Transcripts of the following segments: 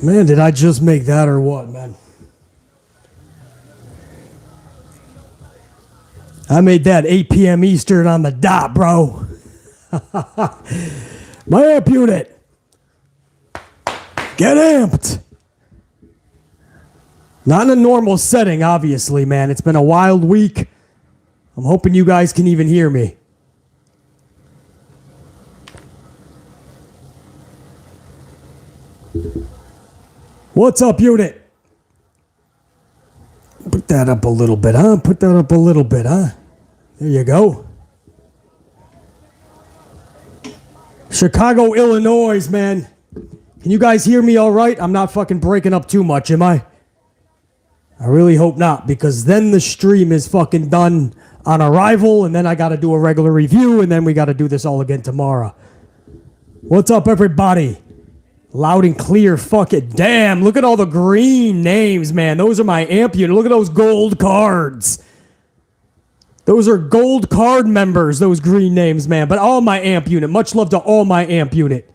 Man, did I just make that or what, man? I made that 8 p.m. Eastern on the dot, bro. My amp unit. Get amped. Not in a normal setting, obviously, man. It's been a wild week. I'm hoping you guys can even hear me. What's up, unit? Put that up a little bit, huh? Put that up a little bit, huh? There you go. Chicago, Illinois, man. Can you guys hear me all right? I'm not fucking breaking up too much, am I? I really hope not, because then the stream is fucking done on arrival, and then I got to do a regular review, and then we got to do this all again tomorrow. What's up, everybody? Loud and clear, fuck it. Damn, look at all the green names, man. Those are my amp unit. Look at those gold cards. Those are gold card members, those green names, man. But all my amp unit. Much love to all my amp unit.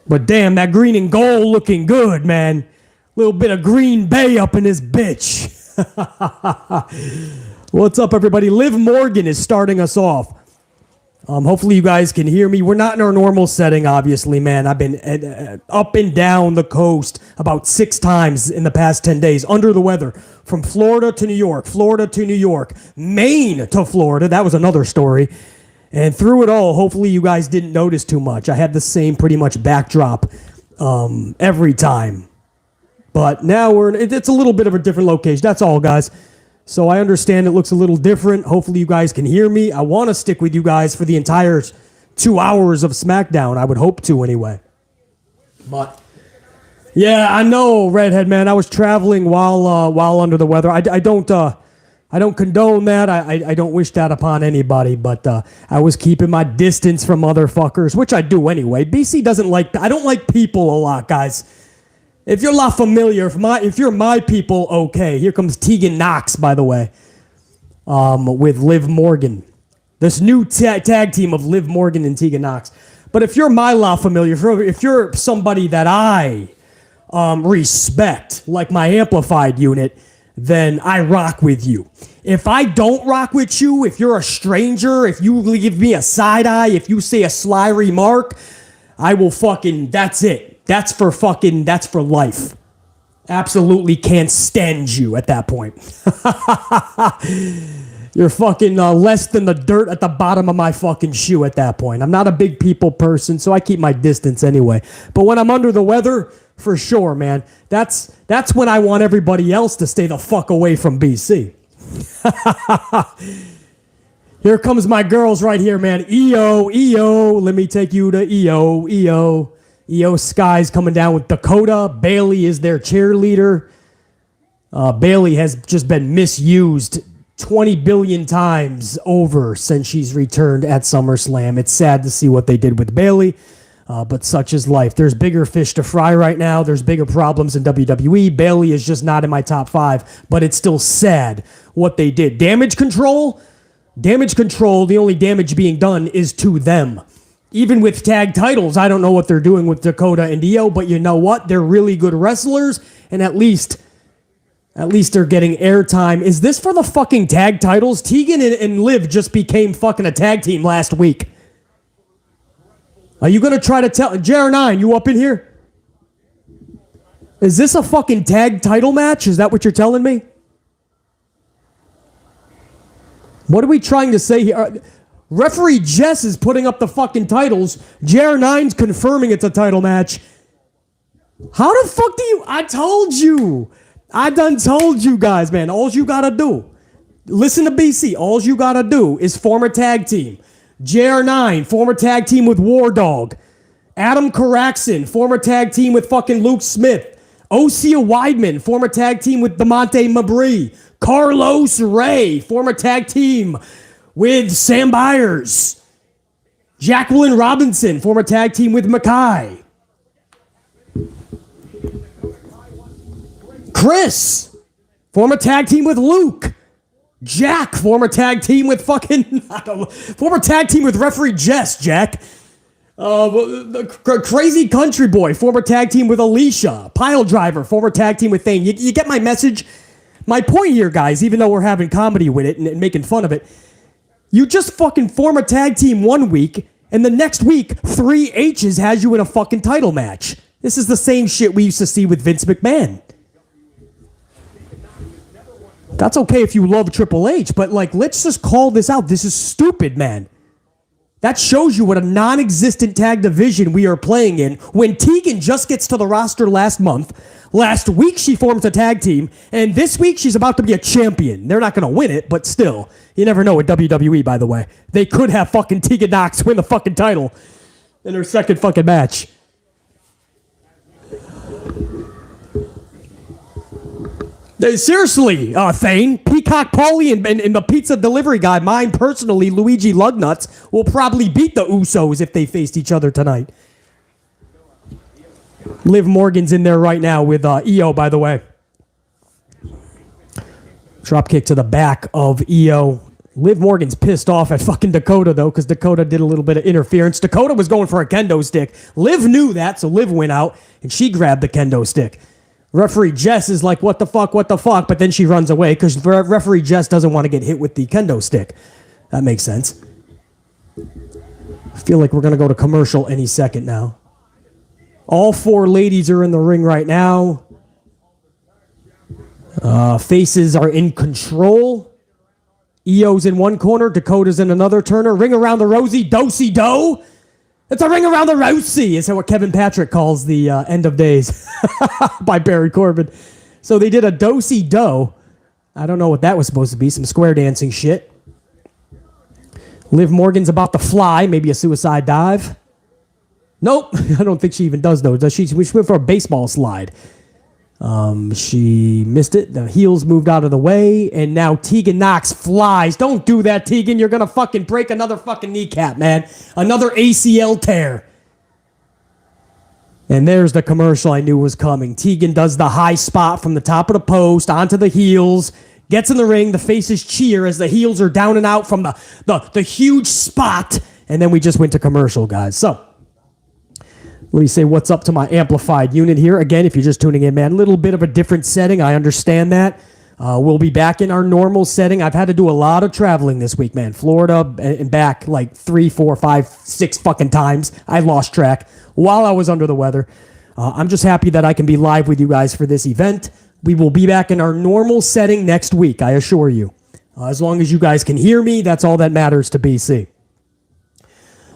But damn, that green and gold looking good, man. Little bit of Green Bay up in this bitch. What's up, everybody? Liv Morgan is starting us off. Hopefully you guys can hear me. We're not in our normal setting, obviously, man. I've been up and down the coast about 6 times in the past 10 days, under the weather, from Florida to New York, Florida to New York, Maine to Florida. That was another story. And through it all, hopefully you guys didn't notice too much. I had the same pretty much backdrop every time. But now it's a little bit of a different location. That's all, guys. So I understand it looks a little different. Hopefully you guys can hear me. I want to stick with you guys for the entire 2 hours of SmackDown. I would hope to anyway. But yeah, I know, Redhead man. I was traveling while under the weather. I don't condone that. I don't wish that upon anybody. But I was keeping my distance from motherfuckers, which I do anyway. BC doesn't like. I don't like people a lot, guys. If you're not familiar, if you're my people, okay. Here comes Tegan Knox, by the way, with Liv Morgan. This new tag team of Liv Morgan and Tegan Knox. But if you're my La Familiar, if you're somebody that I respect, like my amplified unit, then I rock with you. If I don't rock with you, if you're a stranger, if you give me a side eye, if you say a sly remark, I will fucking, that's it. That's for life. Absolutely can't stand you at that point. You're fucking less than the dirt at the bottom of my fucking shoe at that point. I'm not a big people person, so I keep my distance anyway. But when I'm under the weather, for sure, man, that's when I want everybody else to stay the fuck away from BC. Here comes my girls right here, man. EO, let me take you to EO. EO Sky's coming down with Dakota. Bailey is their cheerleader. Bailey has just been misused 20 billion times over since she's returned at SummerSlam. It's sad to see what they did with Bailey, but such is life. There's bigger fish to fry right now. There's bigger problems in WWE. Bailey is just not in my top 5, but it's still sad what they did. Damage control, the only damage being done is to them. Even with tag titles, I don't know what they're doing with Dakota and Io, but you know what? They're really good wrestlers, and at least they're getting airtime. Is this for the fucking tag titles? Tegan and Liv just became fucking a tag team last week. Are you going to try to tell... JR9, you up in here? Is this a fucking tag title match? Is that what you're telling me? What are we trying to say here? Referee Jess is putting up the fucking titles. JR9's confirming it's a title match. How the fuck do you... I told you. I done told you guys, man. All you gotta do. Listen to BC. All you gotta do is form a tag team. JR9, form a tag team with War Dog. Adam Caraxon, form a tag team with fucking Luke Smith. Osea Weidman, form a tag team with DeMonte Mabry. Carlos Ray, form a tag team with Sam Byers. Jacqueline Robinson, former tag team with Mackay. Chris, former tag team with Luke. Jack, former tag team with fucking... former tag team with referee Jess, Jack. The Crazy Country Boy, former tag team with Alicia. Pile Driver, former tag team with Thane. You get my message? My point here, guys, even though we're having comedy with it and making fun of it, you just fucking form a tag team 1 week, and the next week, 3 H's has you in a fucking title match. This is the same shit we used to see with Vince McMahon. That's okay if you love Triple H, but let's just call this out. This is stupid, man. That shows you what a non-existent tag division we are playing in when Tegan just gets to the roster last month. Last week she forms a tag team, and this week she's about to be a champion. They're not going to win it, but still. You never know with WWE, by the way. They could have fucking Tegan Nox win the fucking title in her second fucking match. Seriously, Thane, Peacock Paulie and the pizza delivery guy, mine personally, Luigi Lugnuts, will probably beat the Usos if they faced each other tonight. Liv Morgan's in there right now with EO, by the way. Drop kick to the back of EO. Liv Morgan's pissed off at fucking Dakota, though, because Dakota did a little bit of interference. Dakota was going for a kendo stick. Liv knew that, so Liv went out, and she grabbed the kendo stick. Referee Jess is like, what the fuck, but then she runs away because referee Jess doesn't want to get hit with the kendo stick. That makes sense. I feel like we're going to go to commercial any second now. All 4 ladies are in the ring right now. Faces are in control. EO's in one corner, Dakota's in another. Turner, ring around the rosy, do-si-do. It's a ring around the rosy, is what Kevin Patrick calls the end of days by Barry Corbin. So they did a do-si-do. I don't know what that was supposed to be, some square dancing shit. Liv Morgan's about to fly, maybe a suicide dive. Nope, I don't think she even does, though. Does she? She went for a baseball slide. She missed it. The heels moved out of the way, and now Tegan Nox flies. Don't do that, Tegan. You're gonna fucking break another fucking kneecap, man. Another ACL tear. And there's the commercial I knew was coming. Tegan does the high spot from the top of the post onto the heels. Gets in the ring. The faces cheer as the heels are down and out from the huge spot. And then we just went to commercial, guys. So let me say what's up to my amplified unit here. Again, if you're just tuning in, man, a little bit of a different setting. I understand that. We'll be back in our normal setting. I've had to do a lot of traveling this week, man. Florida and back like 3, 4, 5, 6 fucking times. I lost track while I was under the weather. I'm just happy that I can be live with you guys for this event. We will be back in our normal setting next week, I assure you. As long as you guys can hear me, that's all that matters to BC.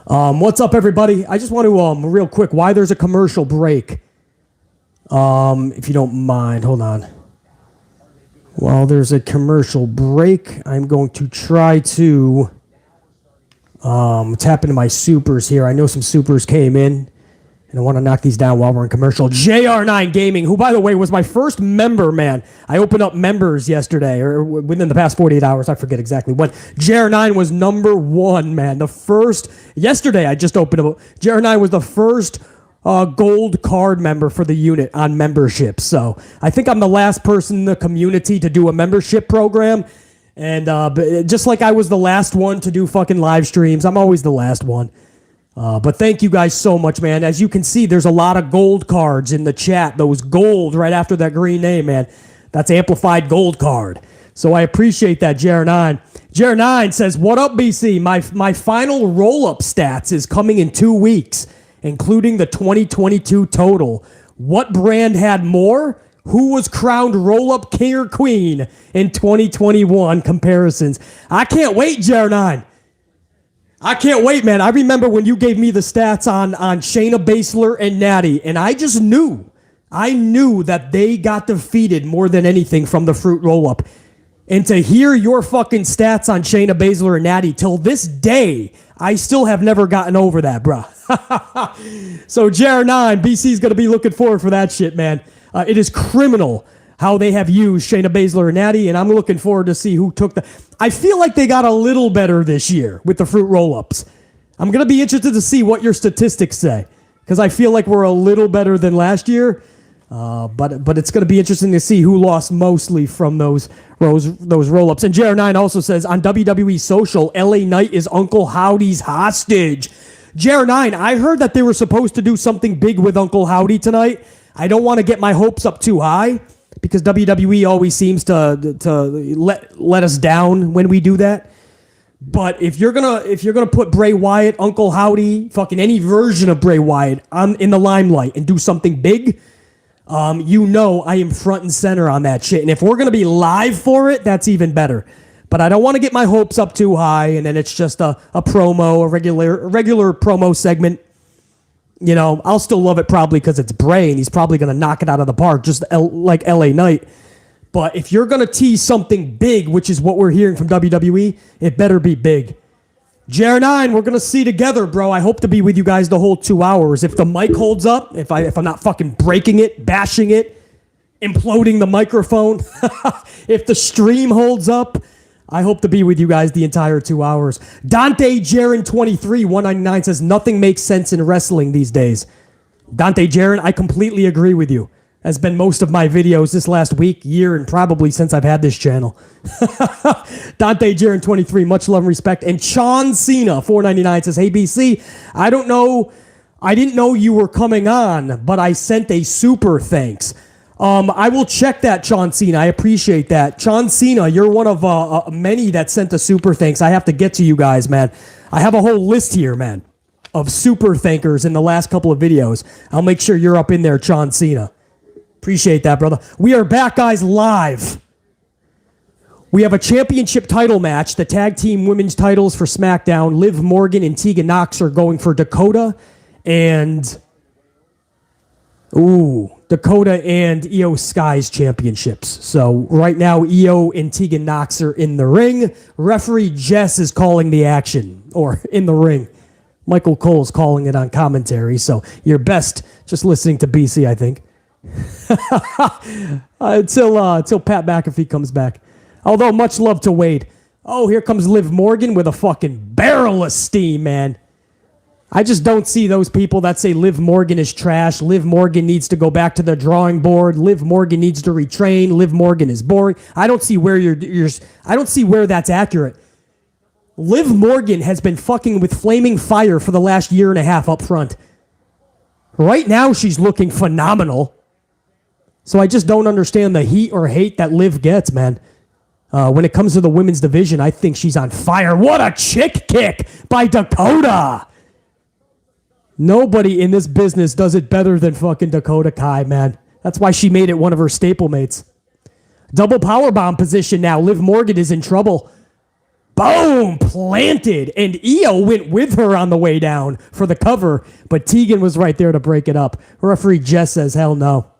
What's up, everybody? I just want to, real quick, why there's a commercial break. If you don't mind, hold on. While there's a commercial break, I'm going to try to tap into my supers here. I know some supers came in, and I want to knock these down while we're in commercial. JR9 Gaming, who, by the way, was my first member, man. I opened up members yesterday, or within the past 48 hours. I forget exactly when. JR9 was number 1, man. Yesterday I just opened up. JR9 was the first gold card member for the unit on membership. So I think I'm the last person in the community to do a membership program. And just like I was the last one to do fucking live streams, I'm always the last one. But thank you guys so much, man. As you can see, there's a lot of gold cards in the chat. Those gold right after that green name, man. That's amplified gold card. So I appreciate that, JR9. JR9 says, what up, BC? My final roll-up stats is coming in 2 weeks, including the 2022 total. What brand had more? Who was crowned roll-up king or queen in 2021 comparisons? I can't wait, JR9. I can't wait, man. I remember when you gave me the stats on Shayna Baszler and Natty, and I just knew. I knew that they got defeated more than anything from the fruit roll-up. And to hear your fucking stats on Shayna Baszler and Natty till this day, I still have never gotten over that, bruh. So JR9, BC's going to be looking forward for that shit, man. It is criminal how they have used Shayna Baszler and Natty, and I'm looking forward to see who took the... I feel like they got a little better this year with the fruit roll-ups. I'm going to be interested to see what your statistics say, because I feel like we're a little better than last year, but it's going to be interesting to see who lost mostly from those roll-ups. And JR9 also says, on WWE Social, LA Knight is Uncle Howdy's hostage. JR9, I heard that they were supposed to do something big with Uncle Howdy tonight. I don't want to get my hopes up too high because WWE always seems to let us down when we do that. But if you're gonna put Bray Wyatt, Uncle Howdy, fucking any version of Bray Wyatt in the limelight and do something big, I am front and center on that shit. And if we're gonna be live for it, that's even better. But I don't want to get my hopes up too high, and then it's just a promo, a regular promo segment. You know, I'll still love it probably because it's Bray, and he's probably going to knock it out of the park, just like LA Knight. But if you're going to tease something big, which is what we're hearing from WWE, it better be big. JR9, we're going to see together, bro. I hope to be with you guys the whole 2 hours. If the mic holds up, if I'm not fucking breaking it, bashing it, imploding the microphone, if the stream holds up, I hope to be with you guys the entire 2 hours. Dante Jaron 23 199 says nothing makes sense in wrestling these days. Dante Jaron, I completely agree with you. Has been most of my videos this last week, year, and probably since I've had this channel. Dante Jaron 23, much love and respect. And Sean Cena 499 says, hey BC, I didn't know you were coming on, but I sent a super thanks. I will check that, Sean Cena. I appreciate that. Sean Cena, you're one of many that sent a super thanks. I have to get to you guys, man. I have a whole list here, man, of super thankers in the last couple of videos. I'll make sure you're up in there, Sean Cena. Appreciate that, brother. We are back, guys, live. We have a championship title match, the tag team women's titles for SmackDown. Liv Morgan and Tegan Nox are going for Dakota and Io Sky's championships. So right now, Io and Tegan Nox are in the ring. Referee Jess is calling the action, or in the ring. Michael Cole's calling it on commentary. So you're best just listening to BC, I think. Until Pat McAfee comes back. Although much love to Wade. Oh, here comes Liv Morgan with a fucking barrel of steam, man. I just don't see those people that say Liv Morgan is trash. Liv Morgan needs to go back to the drawing board. Liv Morgan needs to retrain. Liv Morgan is boring. I don't see where I don't see where that's accurate. Liv Morgan has been fucking with flaming fire for the last year and a half up front. Right now, she's looking phenomenal. So I just don't understand the heat or hate that Liv gets, man. When it comes to the women's division, I think she's on fire. What a chick kick by Dakota! Nobody in this business does it better than fucking Dakota Kai, man. That's why she made it one of her staple mates. Double powerbomb position now. Liv Morgan is in trouble. Boom! Planted. And Io went with her on the way down for the cover, but Tegan was right there to break it up. Referee Jess says, hell no.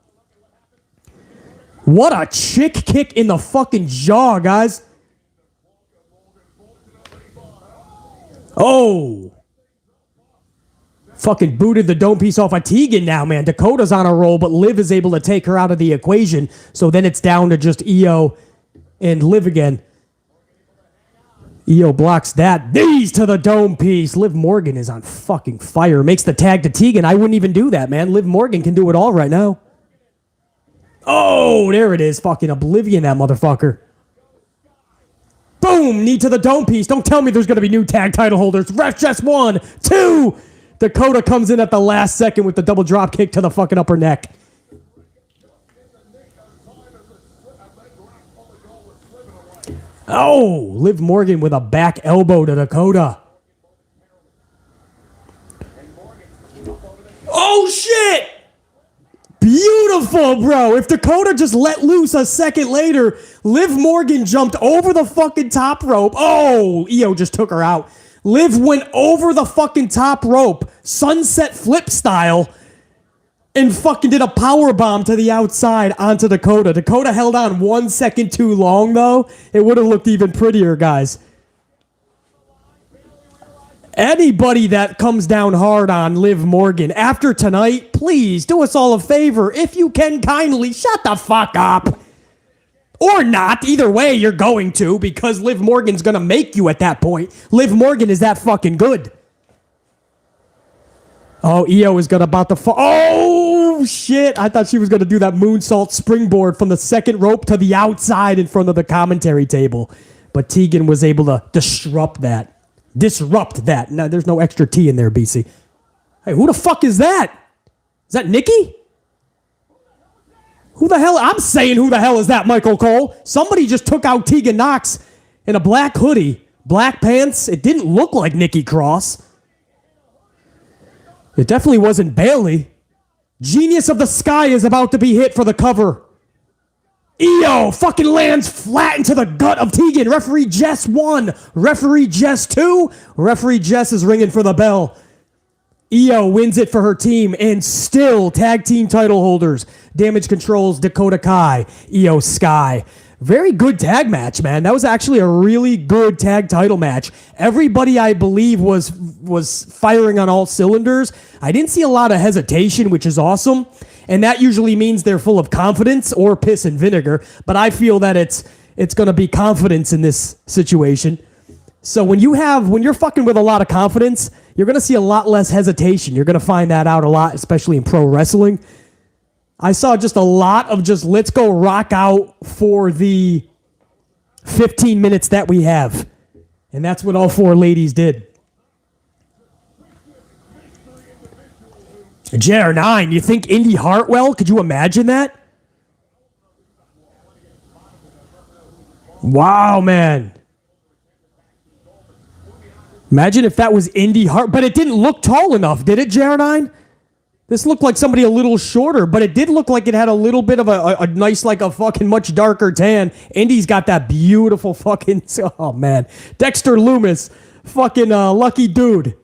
What a chick kick in the fucking jaw, guys. Oh! Fucking booted the dome piece off of Tegan now, man. Dakota's on a roll, but Liv is able to take her out of the equation. So then it's down to just Io and Liv again. Io blocks that. Knees to the dome piece. Liv Morgan is on fucking fire. Makes the tag to Tegan. I wouldn't even do that, man. Liv Morgan can do it all right now. Oh, there it is. Fucking oblivion, that motherfucker. Boom. Knee to the dome piece. Don't tell me there's going to be new tag title holders. Ref just 1, 2. Dakota comes in at the last second with the double drop kick to the fucking upper neck. Oh, Liv Morgan with a back elbow to Dakota. Oh, shit! Beautiful, bro. If Dakota just let loose a second later, Liv Morgan jumped over the fucking top rope. Oh, Io just took her out. Liv went over the fucking top rope, sunset flip style, and fucking did a power bomb to the outside onto Dakota. Dakota held on 1 second too long, though. It would have looked even prettier, guys. Anybody that comes down hard on Liv Morgan after tonight, please do us all a favor. If you can kindly, shut the fuck up. Or not. Either way, you're going to, because Liv Morgan's going to make you at that point. Liv Morgan is that fucking good. Oh, Io is going to about to fall. Oh, shit. I thought she was going to do that moonsault springboard from the second rope to the outside in front of the commentary table. But Tegan was able to disrupt that. Disrupt that. No, there's no extra T in there, BC. Hey, who the fuck is that? Is that Nikki? Who the hell? I'm saying who the hell is that, Michael Cole? Somebody just took out Tegan Nox in a black hoodie, black pants. It didn't look like Nikki Cross. It definitely wasn't Bayley. Genius of the Sky is about to be hit for the cover. Io fucking lands flat into the gut of Tegan. Referee Jess 1. Referee Jess 2. Referee Jess is ringing for the bell. Io wins it for her team, and still tag team title holders. Damage Control's Dakota Kai, Io Sky. Very good tag match, man. That was actually a really good tag title match. Everybody, I believe, was firing on all cylinders. I didn't see a lot of hesitation, which is awesome. And that usually means they're full of confidence or piss and vinegar. But I feel that it's going to be confidence in this situation. So when you're fucking with a lot of confidence, you're going to see a lot less hesitation. You're going to find that out a lot, especially in pro wrestling. I saw just a lot of just let's go rock out for the 15 minutes that we have. And that's what all four ladies did. JR9, you think Indy Hartwell? Could you imagine that? Wow, man. Imagine if that was Indy Hart, but it didn't look tall enough, did it, JR9? This looked like somebody a little shorter, but it did look like it had a little bit of a nice, like a fucking much darker tan. Indy's got that beautiful fucking, oh man. Dexter Loomis, fucking lucky dude.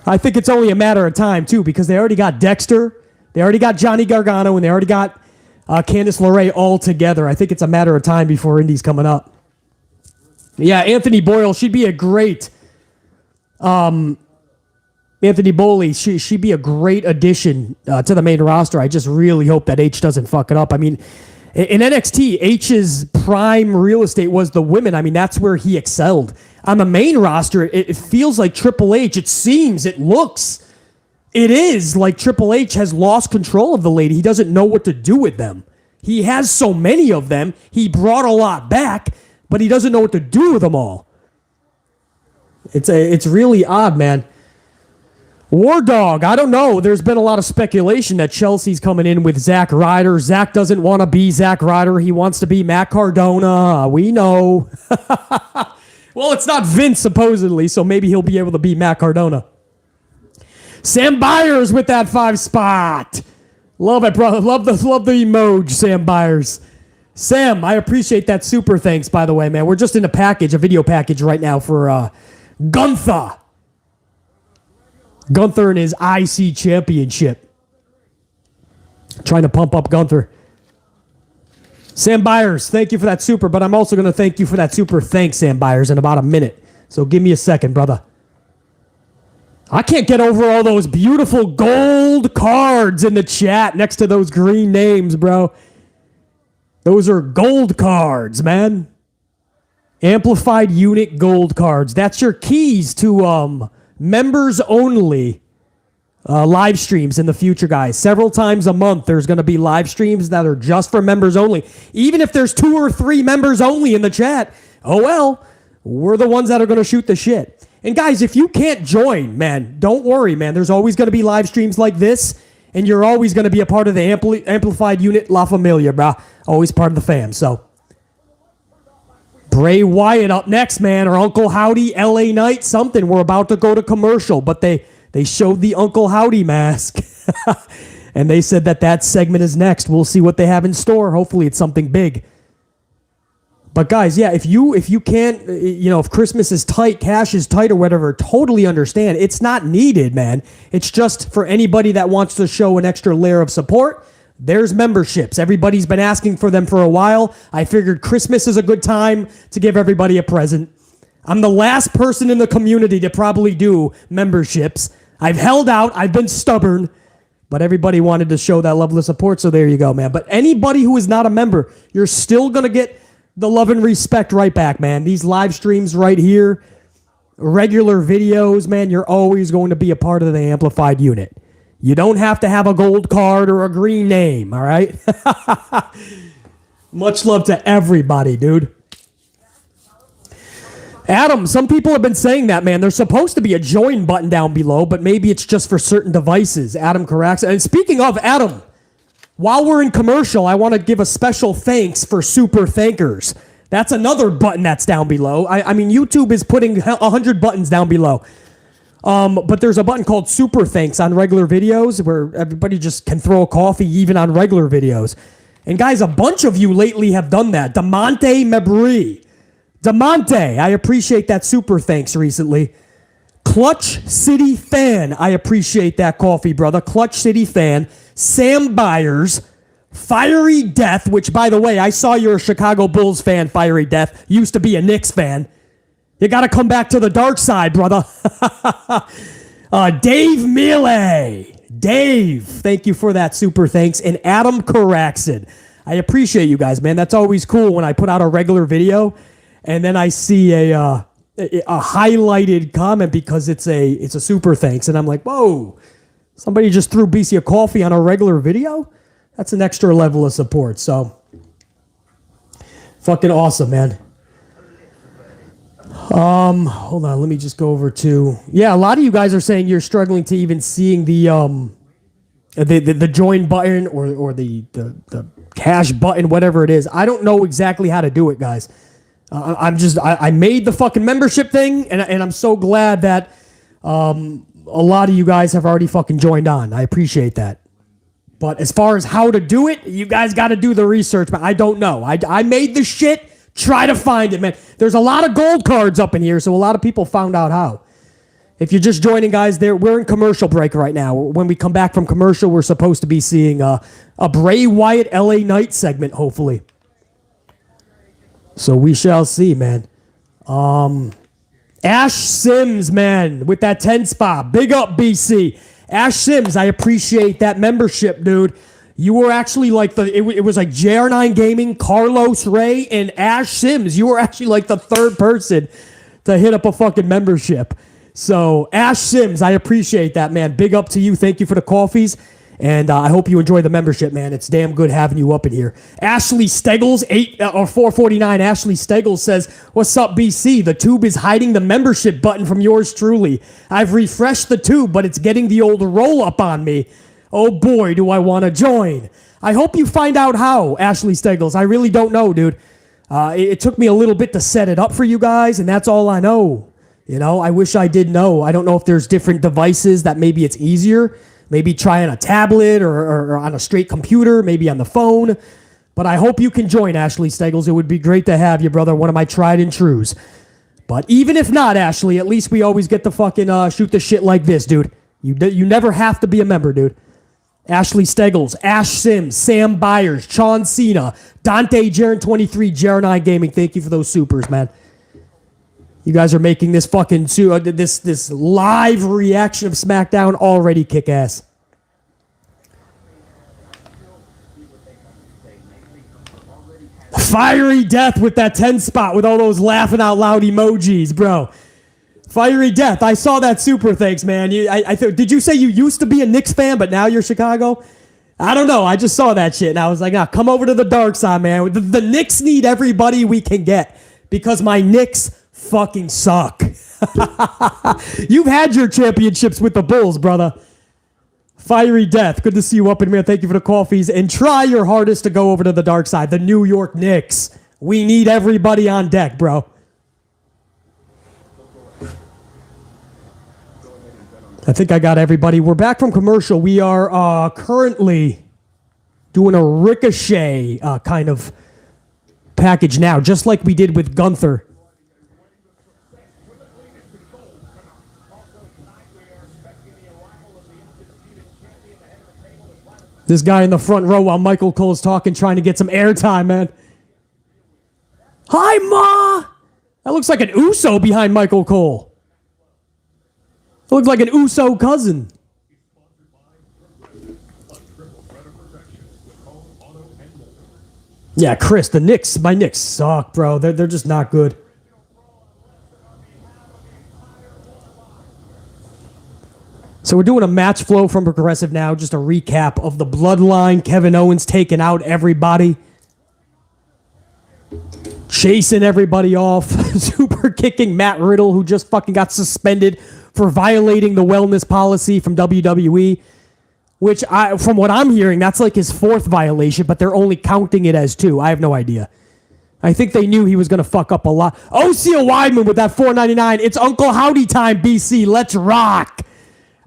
I think it's only a matter of time, too, because they already got Dexter, they already got Johnny Gargano, and they already got Candice LeRae all together. I think it's a matter of time before Indy's coming up. Yeah, Anthony Boyle, she'd be a great... Anthony Boley, she'd be a great addition to the main roster. I just really hope that H doesn't fuck it up. I mean, in NXT, H's prime real estate was the women. I mean, that's where he excelled. On the main roster, it feels like Triple H. It seems, it looks, it is like Triple H has lost control of the lady. He doesn't know what to do with them. He has so many of them. He brought a lot back, but he doesn't know what to do with them all. It's really odd, man. War Dog, I don't know. There's been a lot of speculation that Chelsea's coming in with Zack Ryder. Zack doesn't want to be Zack Ryder. He wants to be Matt Cardona. We know. Well, it's not Vince, supposedly, so maybe he'll be able to be Matt Cardona. Sam Byers with that 5 spot. Love it, brother. Love the emoji, Sam Byers. Sam, I appreciate that super thanks, by the way, man. We're just in a video package right now for Gunther. Gunther and his IC championship. Trying to pump up Gunther. Sam Byers, thank you for that super, but I'm also going to thank you for that super thanks, Sam Byers, in about a minute. So give me a second, brother. I can't get over all those beautiful gold cards in the chat next to those green names, bro. Those are gold cards, man. Amplified unit gold cards. That's your keys to members only live streams in the future, guys. Several times a month, there's going to be live streams that are just for members only. Even if there's 2 or 3 members only in the chat, oh well, we're the ones that are going to shoot the shit. And guys, if you can't join, man, don't worry, man. There's always going to be live streams like this, and you're always going to be a part of the amplified unit La Familia, brah. Always part of the fam, so. Bray Wyatt up next, man, or Uncle Howdy, LA Knight, something. We're about to go to commercial, but they showed the Uncle Howdy mask. And they said that segment is next. We'll see what they have in store. Hopefully it's something big. But guys, yeah, if you can't, if Christmas is tight, cash is tight or whatever, totally understand. It's not needed, man. It's just for anybody that wants to show an extra layer of support. There's memberships. Everybody's been asking for them for a while. I figured Christmas is a good time to give everybody a present. I'm the last person in the community to probably do memberships. I've held out. I've been stubborn. But everybody wanted to show that level of support, so there you go, man. But anybody who is not a member, you're still going to get the love and respect right back, man. These live streams right here, regular videos, man, you're always going to be a part of the amplified unit. You don't have to have a gold card or a green name, all right? Much love to everybody, dude. Adam, some people have been saying that, man. There's supposed to be a join button down below, but maybe it's just for certain devices. Adam corrects. And speaking of Adam, while we're in commercial, I want to give a special thanks for super thankers. That's another button that's down below. I mean, YouTube is putting 100 buttons down below. But there's a button called super thanks on regular videos where everybody just can throw a coffee even on regular videos. And guys, a bunch of you lately have done that. Demonte Mabry. Demonte, I appreciate that super thanks recently. Clutch City Fan, I appreciate that coffee, brother. Clutch City Fan. Sam Byers. Fiery Death, which, by the way, I saw you're a Chicago Bulls fan, Fiery Death. Used to be a Knicks fan. You got to come back to the dark side, brother. Dave Mealy. Dave, thank you for that super thanks. And Adam Karaxin. I appreciate you guys, man. That's always cool when I put out a regular video and then I see a highlighted comment because it's a super thanks. And I'm like, whoa, somebody just threw BC a coffee on a regular video? That's an extra level of support. So, fucking awesome, man. Hold on, let me just go over to... Yeah, a lot of you guys are saying you're struggling to even seeing the join button or the cash button, whatever it is. I don't know exactly how to do it, guys. I made the fucking membership thing, and I'm so glad that a lot of you guys have already fucking joined on. I appreciate that. But as far as how to do it, you guys got to do the research, man. I don't know. I made the shit. Try to find it, man. There's a lot of gold cards up in here, so a lot of people found out how. If you're just joining, guys, we're in commercial break right now. When we come back from commercial, we're supposed to be seeing a Bray Wyatt LA Knight segment, hopefully. So we shall see, man. Ash Sims, man, with that 10 spot. Big up, BC. Ash Sims, I appreciate that membership, dude. You were actually like it was like JR9 Gaming, Carlos Ray, and Ash Sims. You were actually like the third person to hit up a fucking membership. So, Ash Sims, I appreciate that, man. Big up to you. Thank you for the coffees. And I hope you enjoy the membership, man. It's damn good having you up in here. Ashley Steggles, 449. Ashley Steggles says, "What's up, BC? The tube is hiding the membership button from yours truly. I've refreshed the tube, but it's getting the old roll-up on me. Oh boy, do I want to join." I hope you find out how, Ashley Steggles. I really don't know, dude. It took me a little bit to set it up for you guys, and that's all I know. You know, I wish I did know. I don't know if there's different devices that maybe it's easier. Maybe try on a tablet or on a straight computer, maybe on the phone. But I hope you can join, Ashley Steggles. It would be great to have you, brother, one of my tried and trues. But even if not, Ashley, at least we always get to fucking shoot the shit like this, dude. You never have to be a member, dude. Ashley Steggles, Ash Sims, Sam Byers, Sean Cena, Dante Jaren23, JR9 Gaming. Thank you for those supers, man. You guys are making this fucking this live reaction of SmackDown already kick ass. Fiery Death with that 10 spot with all those laughing out loud emojis, bro. Fiery Death, I saw that super thanks, man. Did you say you used to be a Knicks fan, but now you're Chicago? I don't know. I just saw that shit, and I was like, nah, come over to the dark side, man. The Knicks need everybody we can get because my Knicks fucking suck. You've had your championships with the Bulls, brother. Fiery Death, good to see you up in here. Thank you for the coffees. And try your hardest to go over to the dark side. The New York Knicks. We need everybody on deck, bro. I think I got everybody. We're back from commercial. We are currently doing a Ricochet kind of package now, just like we did with Gunther. This guy in the front row while Michael Cole's talking, trying to get some airtime, man. Hi, Ma! That looks like an Uso behind Michael Cole. It looks like an Uso cousin. Yeah, Chris, my Knicks suck, bro. They're just not good. So we're doing a match flow from Progressive now, just a recap of the Bloodline. Kevin Owens taking out everybody. chasing everybody off, super kicking Matt Riddle, who just fucking got suspended for violating the wellness policy from WWE, which from what I'm hearing, that's like his 4th violation, but they're only counting it as 2. I have no idea. I think they knew he was going to fuck up a lot. Osea Weidman with that $4.99. It's Uncle Howdy time, BC. Let's rock.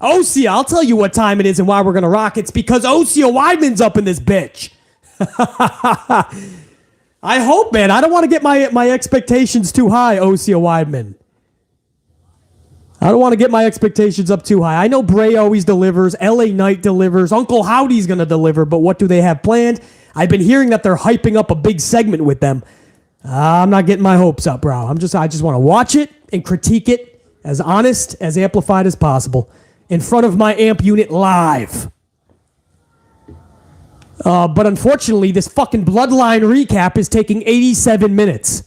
Osea, I'll tell you what time it is and why we're going to rock. It's because Osea Weidman's up in this bitch. I hope, man. I don't want to get my expectations too high, Osea Weidman. I don't want to get my expectations up too high. I know Bray always delivers. LA Knight delivers. Uncle Howdy's going to deliver, but what do they have planned? I've been hearing that they're hyping up a big segment with them. I'm not getting my hopes up, bro. I just want to watch it and critique it as honest, as amplified as possible in front of my amp unit live. But unfortunately, this fucking Bloodline recap is taking 87 minutes.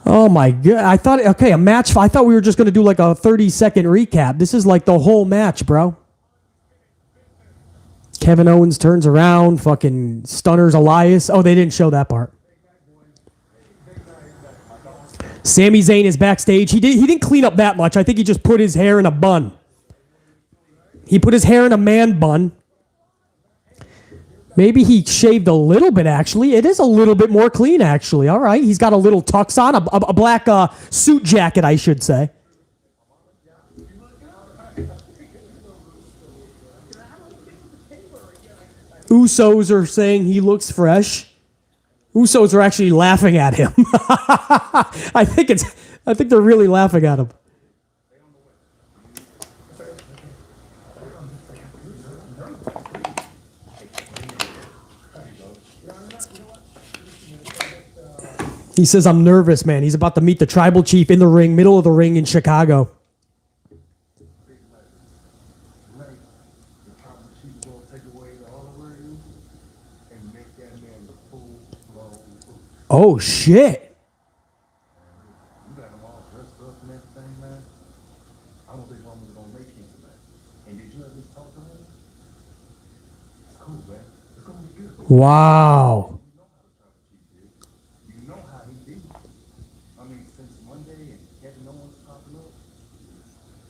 Oh my god. I thought a match. I thought we were just going to do like a 30-second recap. This is like the whole match, bro. Kevin Owens turns around, fucking stunners Elias. Oh, they didn't show that part. Sami Zayn is backstage. He didn't clean up that much. I think he just put his hair in a bun. He put his hair in a man bun. Maybe he shaved a little bit, actually. It is a little bit more clean, actually. All right. He's got a little tux on, a black suit jacket, I should say. Usos are saying he looks fresh. Usos are actually laughing at him. I think they're really laughing at him. He says, I'm nervous, man. He's about to meet the tribal chief in the ring, middle of the ring in Chicago. Oh, shit. Wow.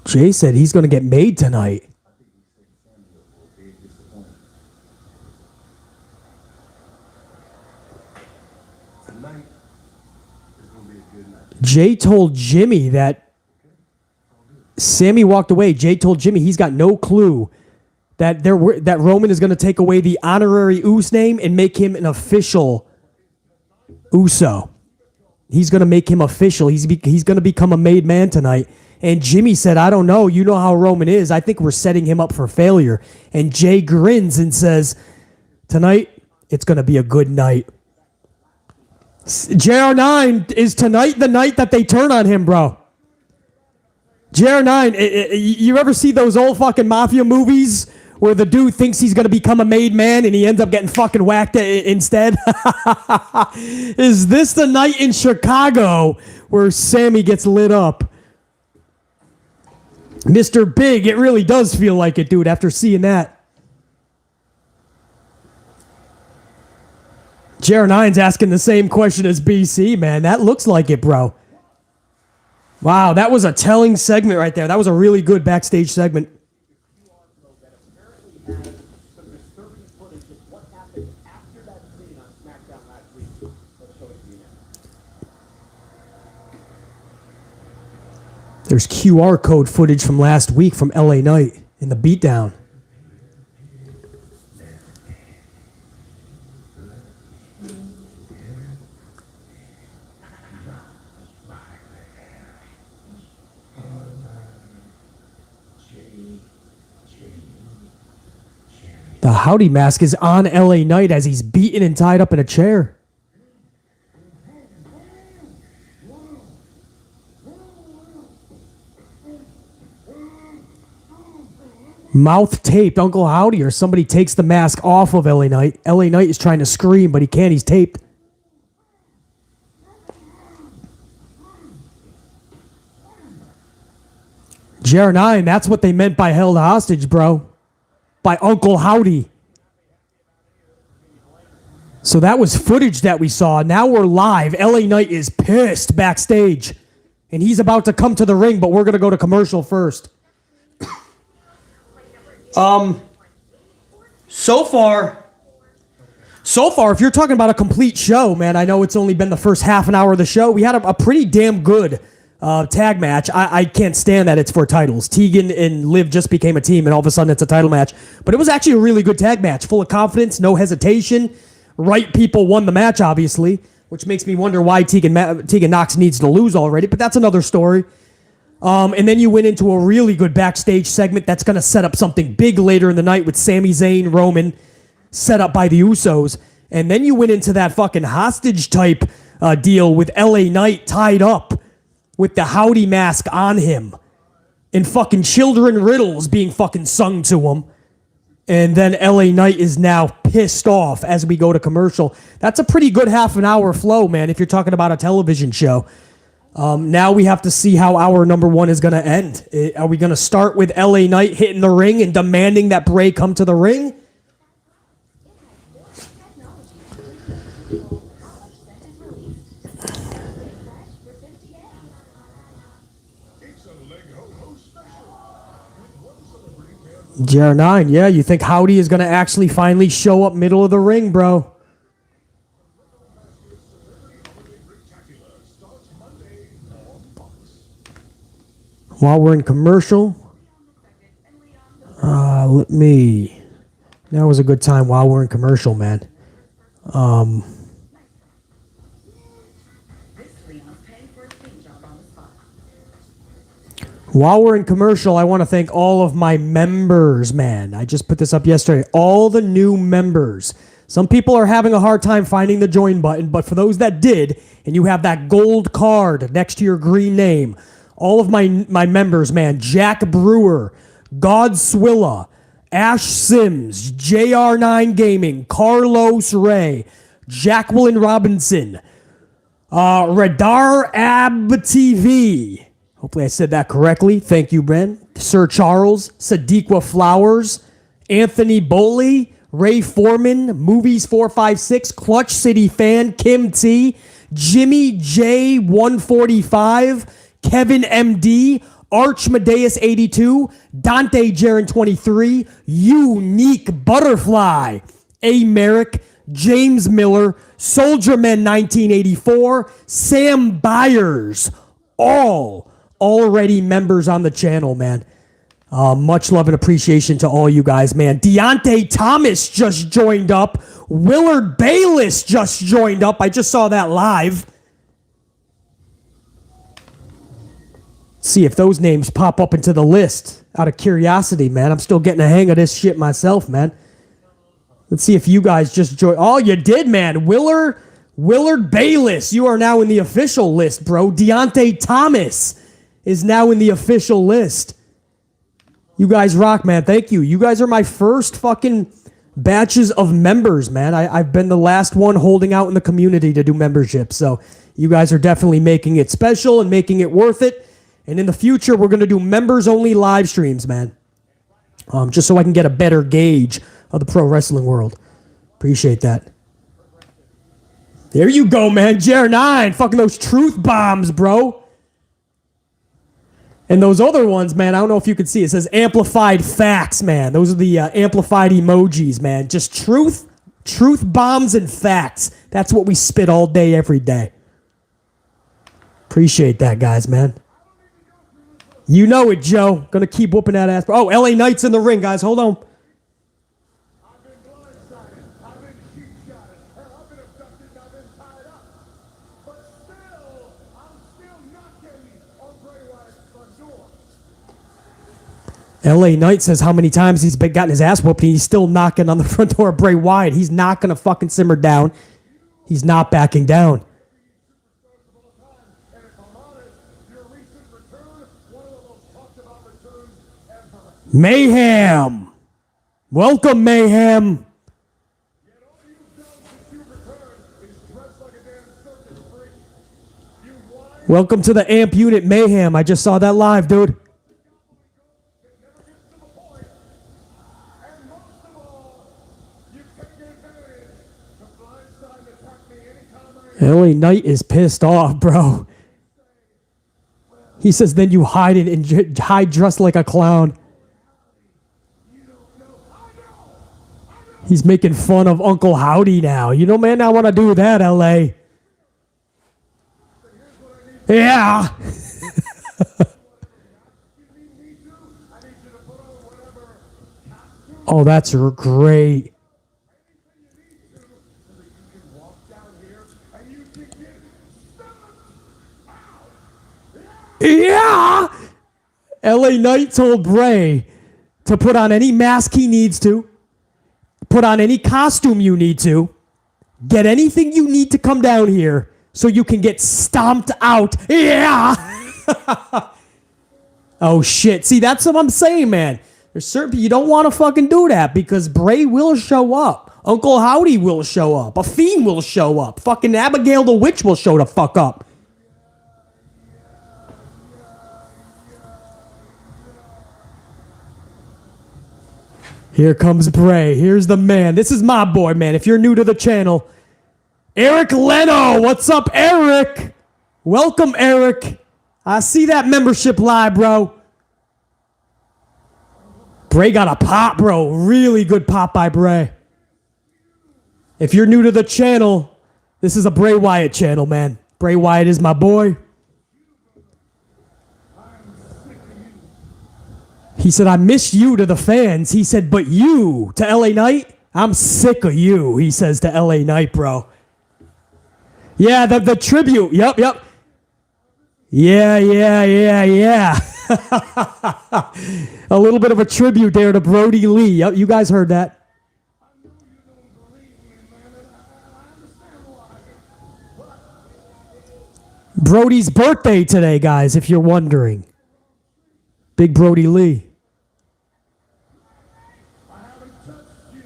Jay said he's going to get made tonight. Jay told Jimmy that Sammy walked away. Jay told Jimmy he's got no clue that that Roman is going to take away the honorary Uso name and make him an official Uso. He's going to make him official. He's going to become a made man tonight. And Jimmy said, I don't know. You know how Roman is. I think we're setting him up for failure. And Jay grins and says, tonight, it's going to be a good night. JR9, is tonight the night that they turn on him, bro? JR9, you ever see those old fucking mafia movies where the dude thinks he's going to become a made man and he ends up getting fucking whacked instead? Is this the night in Chicago where Sammy gets lit up? Mr. Big, it really does feel like it, dude, after seeing that. JR9's asking the same question as BC, man. That looks like it, bro. Wow, that was a telling segment right there. That was a really good backstage segment. There's QR code footage from last week from LA Knight in the beatdown. The Howdy mask is on LA Knight as he's beaten and tied up in a chair. Mouth taped, Uncle Howdy, or somebody takes the mask off of LA Knight. LA Knight is trying to scream, but he can't. He's taped. JR9, that's what they meant by held hostage, bro. By Uncle Howdy. So that was footage that we saw. Now we're live. LA Knight is pissed backstage. And he's about to come to the ring, but we're going to go to commercial first. So far, if you're talking about a complete show, man, I know it's only been the first half an hour of the show. We had a pretty damn good tag match. I can't stand that it's for titles. Tegan and Liv just became a team, and all of a sudden it's a title match. But it was actually a really good tag match, full of confidence, no hesitation. Right people won the match, obviously, which makes me wonder why Tegan Nox needs to lose already, but that's another story. And then you went into a really good backstage segment that's going to set up something big later in the night with Sami Zayn, Roman, set up by the Usos. And then you went into that fucking hostage type deal with LA Knight tied up with the Howdy mask on him and fucking children riddles being fucking sung to him. And then LA Knight is now pissed off as we go to commercial. That's a pretty good half an hour flow, man, if you're talking about a television show. Now we have to see how hour number one is going to end. Are we going to start with LA Knight hitting the ring and demanding that Bray come to the ring? GR9, yeah, you think Howdy is going to actually finally show up middle of the ring, bro? While we're in commercial, now was a good time while we're in commercial, man. While we're in commercial, I want to thank all of my members, man. I just put this up yesterday. All the new members. Some people are having a hard time finding the join button, but for those that did, and you have that gold card next to your green name, all of my members, man. Jack Brewer, God Swilla, Ash Sims, JR9 Gaming, Carlos Ray, Jacqueline Robinson, Radar Ab TV. Hopefully I said that correctly. Thank you, Ben. Sir Charles, Sadiqua Flowers, Anthony Boley, Ray Foreman, Movies 456, Clutch City Fan, Kim T, Jimmy J145, Kevin MD, Archmadeus 82, Dante Jaron 23, Unique Butterfly, A. Merrick, James Miller, Soldierman 1984, Sam Byers, all already members on the channel, man. Much love and appreciation to all you guys, man. Deontay Thomas just joined up. Willard Bayless just joined up. I just saw that live. See if those names pop up into the list out of curiosity, man. I'm still getting a hang of this shit myself, man. Let's see if you guys just joined. Oh, you did, man. Willard Bayless, you are now in the official list, bro. Deontay Thomas is now in the official list. You guys rock, man. Thank you. You guys are my first fucking batches of members, man. I've been the last one holding out in the community to do membership. So you guys are definitely making it special and making it worth it. And in the future, we're going to do members-only live streams, man. Just so I can get a better gauge of the pro wrestling world. Appreciate that. There you go, man. JR9. Fucking those truth bombs, bro. And those other ones, man, I don't know if you can see. It says amplified facts, man. Those are the amplified emojis, man. Just truth bombs and facts. That's what we spit all day, every day. Appreciate that, guys, man. You know it, Joe. Gonna keep whooping that ass. Oh, LA Knight's in the ring, guys. Hold on. I've been blindsided. I've been cheap-shotted. I've been abducted. I've been tied up. But still, I'm still knocking on Bray Wyatt's front door. LA Knight says how many times he's gotten his ass whooped and he's still knocking on the front door of Bray Wyatt. He's not gonna fucking simmer down. He's not backing down. Mayhem! Welcome, Mayhem! Welcome to the Amp Unit Mayhem. I just saw that live, dude. LA Knight is pissed off, bro. He says, then you hide it and hide dressed like a clown. He's making fun of Uncle Howdy now. You know, man, I want to do that, LA. Yeah. Oh, that's great. Yeah. LA Knight told Bray to put on any mask he needs to, put on any costume you need to, get anything you need to come down here so you can get stomped out. Yeah. Oh, shit. See, that's what I'm saying, man. There's certain you don't want to fucking do that because Bray will show up. Uncle Howdy will show up. A Fiend will show up. Fucking Abigail the Witch will show the fuck up. Here comes Bray. Here's the man. This is my boy, man. If you're new to the channel, Eric Leno. What's up, Eric? Welcome, Eric. I see that membership live, bro. Bray got a pop, bro. Really good pop by Bray. If you're new to the channel, this is a Bray Wyatt channel, man. Bray Wyatt is my boy. He said, I miss you to the fans. He said, but you to LA Knight? I'm sick of you, he says to LA Knight, bro. Yeah, the tribute. Yep. Yeah. A little bit of a tribute there to Brody Lee. Yep, you guys heard that. Brody's birthday today, guys, if you're wondering. Big Brody Lee. I haven't touched you.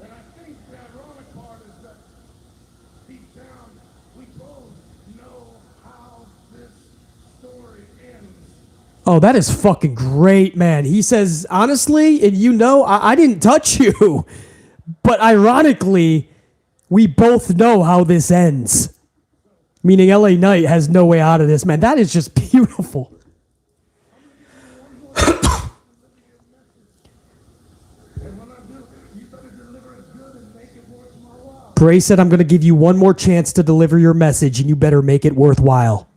And I think the ironic part is that deep down, we both know how this story ends. Oh, that is fucking great, man. He says, honestly, and you know, I didn't touch you. But ironically, we both know how this ends. Meaning LA Knight has no way out of this, man. That is just beautiful. Bray said, I'm going to give you one more chance to deliver your message, and you better make it worthwhile.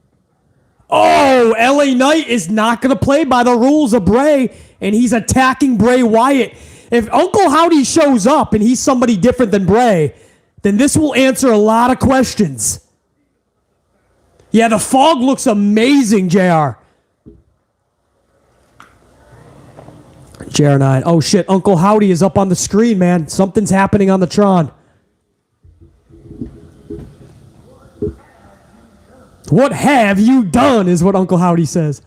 Oh, LA Knight is not going to play by the rules of Bray, and he's attacking Bray Wyatt. If Uncle Howdy shows up and he's somebody different than Bray, then this will answer a lot of questions. Yeah, the fog looks amazing, JR. JR9. Oh, shit. Uncle Howdy is up on the screen, man. Something's happening on the Tron. What have you done is what Uncle Howdy says.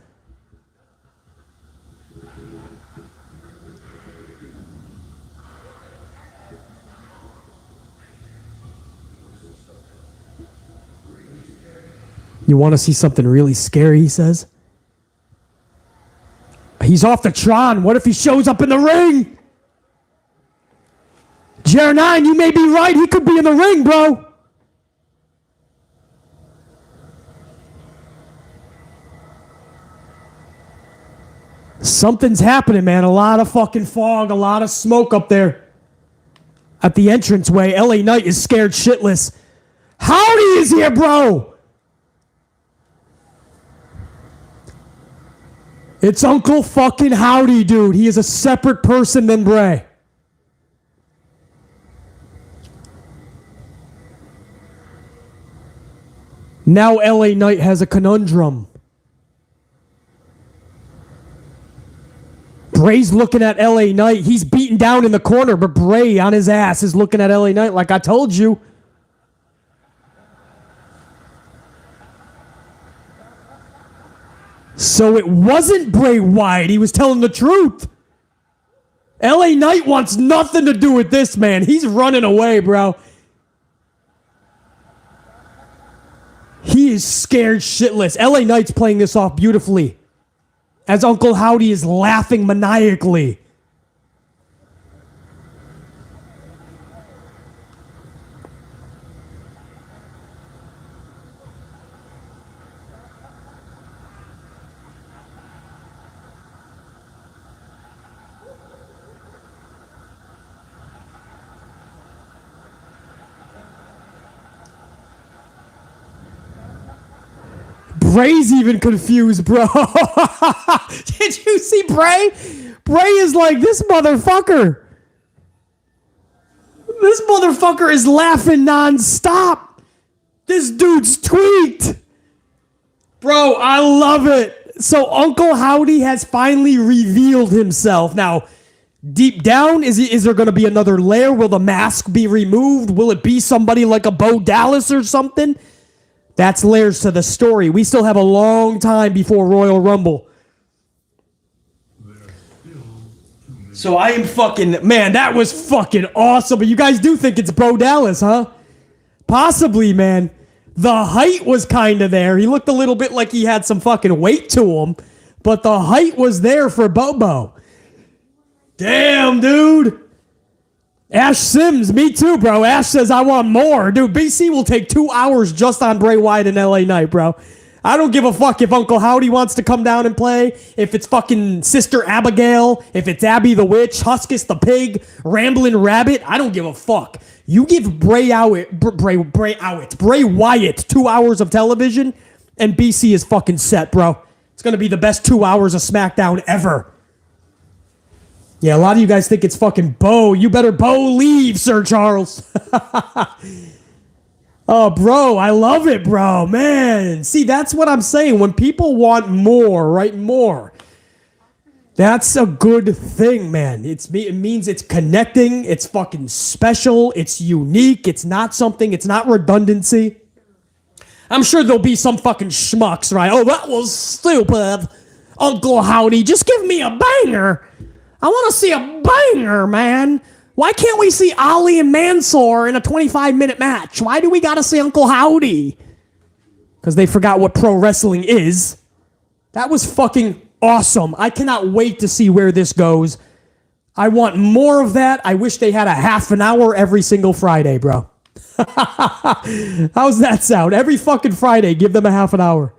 You want to see something really scary, he says? He's off the Tron. What if he shows up in the ring? JR9, you may be right. He could be in the ring, bro. Something's happening, man. A lot of fucking fog, a lot of smoke up there. At the entranceway, LA Knight is scared shitless. Howdy is here, bro. It's Uncle fucking Howdy, dude. He is a separate person than Bray. Now LA Knight has a conundrum. Bray's looking at LA Knight. He's beaten down in the corner, but Bray on his ass is looking at LA Knight like I told you. So it wasn't Bray Wyatt. He was telling the truth. LA Knight wants nothing to do with this, man. He's running away, bro. He is scared shitless. LA Knight's playing this off beautifully. As Uncle Howdy is laughing maniacally. Bray's even confused, bro. Did you see Bray? Bray is like, this motherfucker. This motherfucker is laughing nonstop. This dude's tweaked. Bro, I love it. So Uncle Howdy has finally revealed himself. Now, deep down, is there going to be another layer? Will the mask be removed? Will it be somebody like a Bo Dallas or something? That's layers to the story. We still have a long time before Royal Rumble. So I am fucking... Man, that was fucking awesome. But you guys do think it's Bo Dallas, huh? Possibly, man. The height was kind of there. He looked a little bit like he had some fucking weight to him. But the height was there for Bobo. Damn, dude. Ash Sims, me too, bro. Ash says, I want more. Dude, BC will take 2 hours just on Bray Wyatt and LA Knight, bro. I don't give a fuck if Uncle Howdy wants to come down and play, if it's fucking Sister Abigail, if it's Abby the Witch, Huskus the Pig, Ramblin' Rabbit. I don't give a fuck. You give Bray Wyatt 2 hours of television, and BC is fucking set, bro. It's going to be the best 2 hours of SmackDown ever. Yeah, a lot of you guys think it's fucking Bo. You better Bo leave, Sir Charles. Oh, bro, I love it, bro. Man, see, that's what I'm saying. When people want more, right, more. That's a good thing, man. It means it's connecting. It's fucking special. It's unique. It's not something. It's not redundancy. I'm sure there'll be some fucking schmucks, right? Oh, that was stupid. Uncle Howdy, just give me a banger. I want to see a banger, man. Why can't we see Ali and Mansoor in a 25-minute match? Why do we got to see Uncle Howdy? Because they forgot what pro wrestling is. That was fucking awesome. I cannot wait to see where this goes. I want more of that. I wish they had a half an hour every single Friday, bro. How's that sound? Every fucking Friday, give them a half an hour.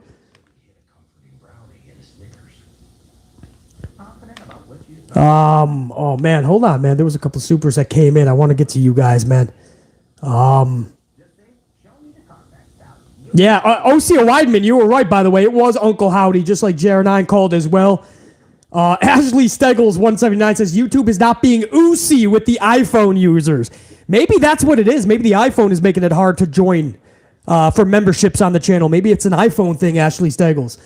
Oh man, hold on, man. There was a couple supers that came in. I want to get to you guys, man. Yeah, O.C. Weidman, you were right, by the way. It was Uncle Howdy, just like JR9 called as well. Ashley Steggles 179 says YouTube is not being oozy with the iPhone users. Maybe that's what it is. Maybe the iPhone is making it hard to join for memberships on the channel. Maybe it's an iPhone thing, Ashley Steggles.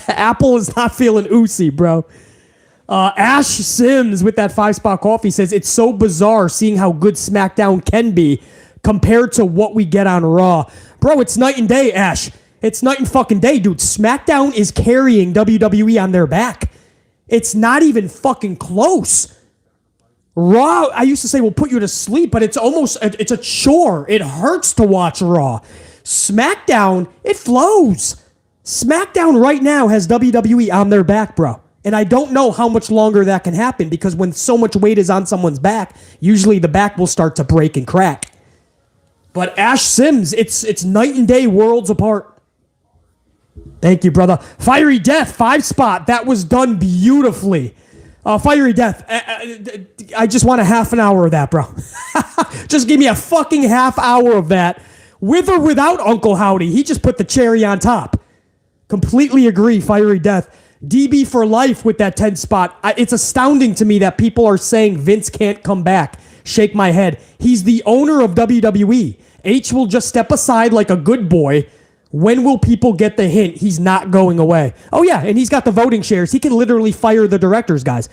Apple is not feeling oozy, bro. Ash Sims with that 5-spot coffee says, it's so bizarre seeing how good SmackDown can be compared to what we get on Raw. Bro, it's night and day, Ash. It's night and fucking day, dude. SmackDown is carrying WWE on their back. It's not even fucking close. Raw, I used to say, will put you to sleep, but it's a chore. It hurts to watch Raw. SmackDown, it flows. SmackDown right now has WWE on their back, bro. And I don't know how much longer that can happen because when so much weight is on someone's back, usually the back will start to break and crack. But Ash Sims, it's night and day, worlds apart. Thank you, brother. Fiery Death, 5-spot. That was done beautifully. Fiery Death, I just want a half an hour of that, bro. Just give me a fucking half hour of that. With or without Uncle Howdy, he just put the cherry on top. Completely agree, Fiery Death. DB for life with that 10 spot. It's astounding to me that people are saying Vince can't come back. Shake my head. He's the owner of WWE. H will just step aside like a good boy. When will people get the hint he's not going away? Oh yeah, and he's got the voting shares. He can literally fire the directors, guys.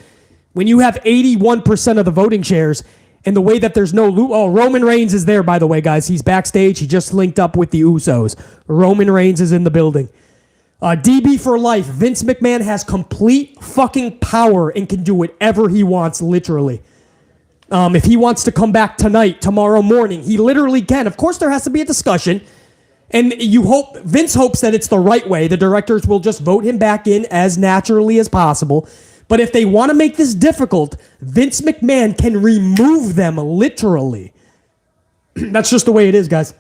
When you have 81% of the voting shares and the way that there's no loot. Oh, Roman Reigns is there, by the way, guys. He's backstage. He just linked up with the Usos. Roman Reigns is in the building. DB for life. Vince McMahon has complete fucking power and can do whatever he wants, literally. If he wants to come back tonight, tomorrow morning, he literally can. Of course, there has to be a discussion. And Vince hopes that it's the right way. The directors will just vote him back in as naturally as possible. But if they want to make this difficult, Vince McMahon can remove them literally. That's just the way it is, guys.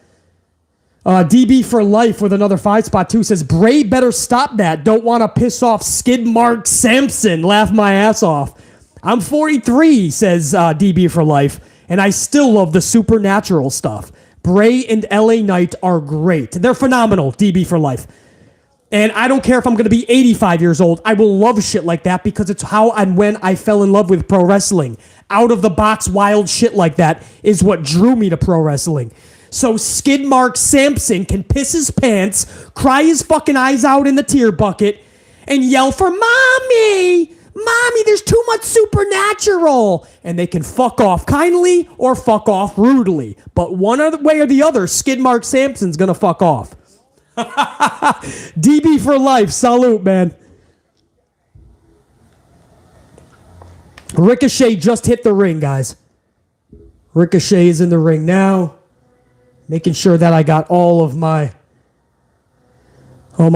DB for life with another 5-spot too says, Bray better stop that. Don't want to piss off Skid Mark Sampson. Laugh my ass off. I'm 43, says DB for life, and I still love the supernatural stuff. Bray and LA Knight are great. They're phenomenal, DB for life. And I don't care if I'm going to be 85 years old. I will love shit like that because it's how and when I fell in love with pro wrestling. Out of the box wild shit like that is what drew me to pro wrestling. So Skid Mark Sampson can piss his pants, cry his fucking eyes out in the tear bucket, and yell for Mommy! Mommy, there's too much supernatural! And they can fuck off kindly or fuck off rudely. But one way or the other, Skid Mark Sampson's going to fuck off. DB for life. Salute, man. Ricochet just hit the ring, guys. Ricochet is in the ring now. Making sure that I got all my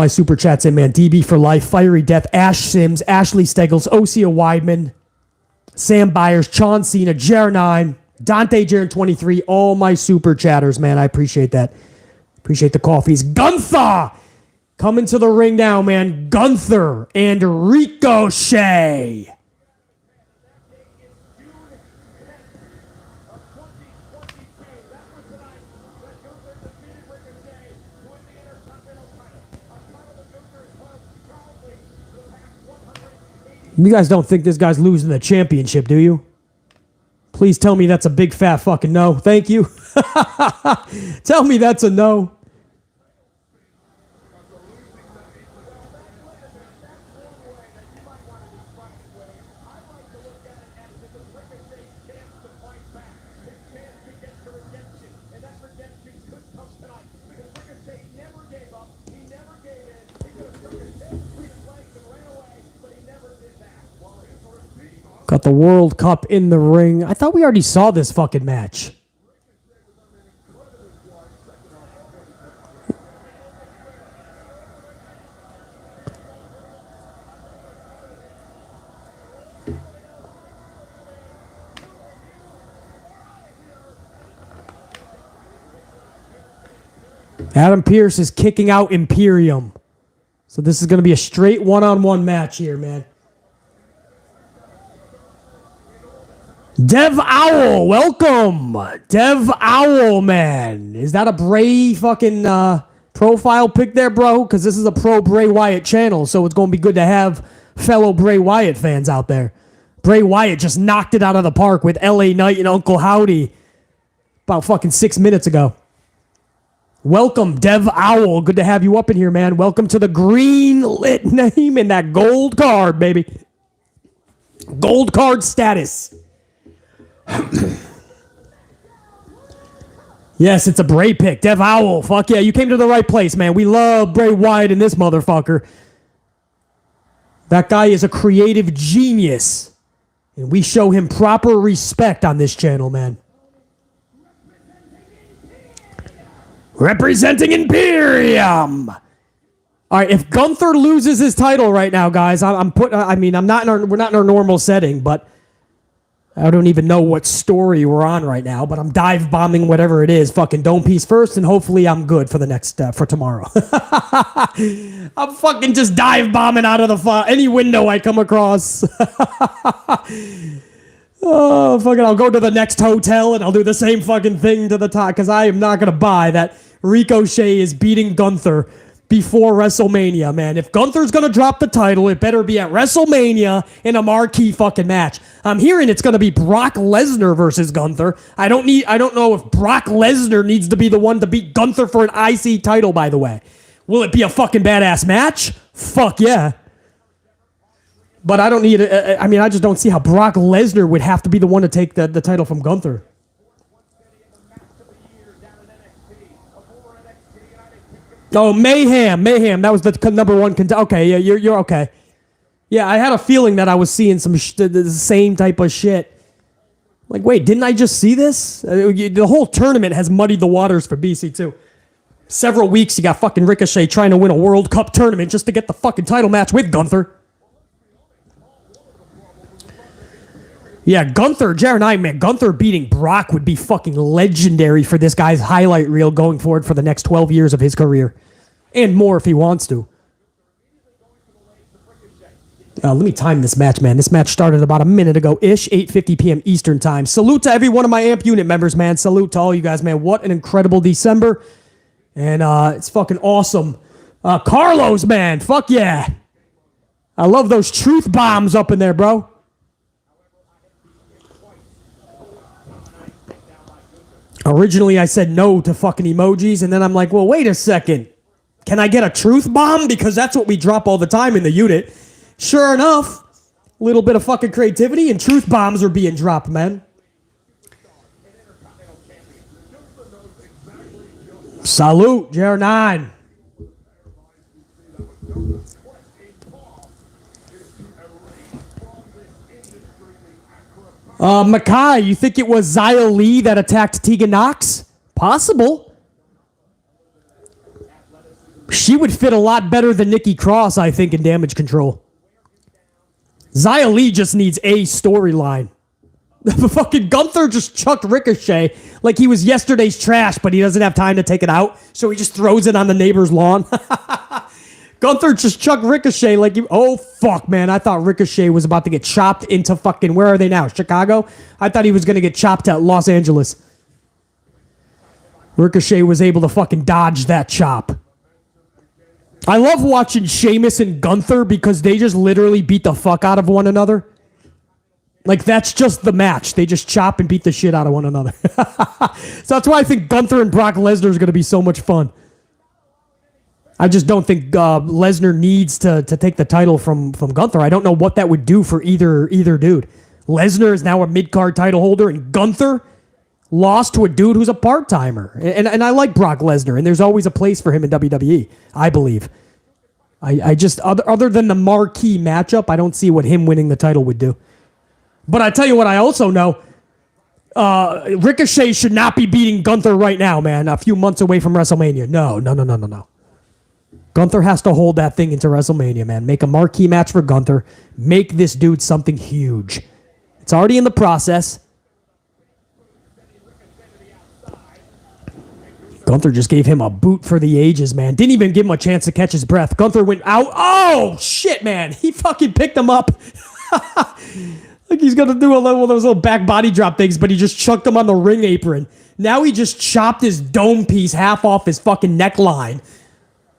super chats in, man. DB for life. Fiery Death. Ash Sims. Ashley Steggles. Osea Weidman. Sam Byers. Chon Cena. Jer9. Dante Jaren 23. All my super chatters, man. I appreciate that. Appreciate the coffees. Gunther coming to the ring now, man. Gunther and Ricochet. You guys don't think this guy's losing the championship, do you? Please tell me that's a big fat fucking no. Thank you. Tell me that's a no. Got the World Cup in the ring. I thought we already saw this fucking match. Adam Pearce is kicking out Imperium. So this is going to be a straight one-on-one match here, man. Dev Owl, welcome. Dev Owl, man. Is that a Bray fucking profile pic there, bro? Because this is a pro Bray Wyatt channel, so it's going to be good to have fellow Bray Wyatt fans out there. Bray Wyatt just knocked it out of the park with LA Knight and Uncle Howdy about fucking 6 minutes ago. Welcome, Dev Owl. Good to have you up in here, man. Welcome to the green lit name and that gold card, baby. Gold card status. Yes, it's a Bray pick. Dev Owl. Fuck yeah, you came to the right place, man. We love Bray Wyatt and this motherfucker. That guy is a creative genius. And we show him proper respect on this channel, man. Representing Imperium. All right, if Gunther loses his title right now, guys, we're not in our normal setting, but I don't even know what story we're on right now, but I'm dive bombing whatever it is. Fucking Dome Piece first, and hopefully I'm good for the next for tomorrow. I'm fucking just dive bombing out of any window I come across. Oh, fucking, I'll go to the next hotel and I'll do the same fucking thing to the top because I am not gonna buy that Ricochet is beating Gunther before WrestleMania, man. If Gunther's gonna drop the title, it better be at WrestleMania in a marquee fucking match. I'm hearing it's gonna be Brock Lesnar versus Gunther. I don't know if Brock Lesnar needs to be the one to beat Gunther for an IC title, by the way. Will it be a fucking badass match? Fuck yeah. But I don't need it. I just don't see how Brock Lesnar would have to be the one to take the title from Gunther. Oh, Mayhem. That was the number one contender. Okay, yeah, you're okay. Yeah, I had a feeling that I was seeing the same type of shit. Like, wait, didn't I just see this? The whole tournament has muddied the waters for BC2. Several weeks, you got fucking Ricochet trying to win a World Cup tournament just to get the fucking title match with Gunther. Yeah, Gunther, Jer9, man, Gunther beating Brock would be fucking legendary for this guy's highlight reel going forward for the next 12 years of his career. And more if he wants to. Let me time this match, man. This match started about a minute ago-ish, 8:50 p.m. Eastern time. Salute to every one of my AMP unit members, man. Salute to all you guys, man. What an incredible December. And it's fucking awesome. Carlos, man. Fuck yeah. I love those truth bombs up in there, bro. Originally, I said no to fucking emojis, and then I'm like, well, wait a second. Can I get a truth bomb? Because that's what we drop all the time in the unit. Sure enough, a little bit of fucking creativity, and truth bombs are being dropped, man. Salute, JR9. Makai, you think it was Xia Li that attacked Tegan Nox? Possible. She would fit a lot better than Nikki Cross, I think, in Damage Control. Xia Li just needs a storyline. Fucking Gunther just chucked Ricochet like he was yesterday's trash, but he doesn't have time to take it out, so he just throws it on the neighbor's lawn. Gunther just chucked Ricochet like he... Oh, fuck, man. I thought Ricochet was about to get chopped into fucking... Where are they now? Chicago? I thought he was going to get chopped at Los Angeles. Ricochet was able to fucking dodge that chop. I love watching Sheamus and Gunther because they just literally beat the fuck out of one another. Like, that's just the match. They just chop and beat the shit out of one another. So that's why I think Gunther and Brock Lesnar is going to be so much fun. I just don't think Lesnar needs to take the title from Gunther. I don't know what that would do for either dude. Lesnar is now a mid-card title holder, and Gunther lost to a dude who's a part-timer. And I like Brock Lesnar, and there's always a place for him in WWE, I believe. I just, other than the marquee matchup, I don't see what him winning the title would do. But I tell you what I also know, Ricochet should not be beating Gunther right now, man, a few months away from WrestleMania. No. Gunther has to hold that thing into WrestleMania, man. Make a marquee match for Gunther. Make this dude something huge. It's already in the process. Gunther just gave him a boot for the ages, man. Didn't even give him a chance to catch his breath. Gunther went out. Oh, shit, man. He fucking picked him up. Like he's going to do one of those little back body drop things, but he just chucked him on the ring apron. Now he just chopped his dome piece half off his fucking neckline.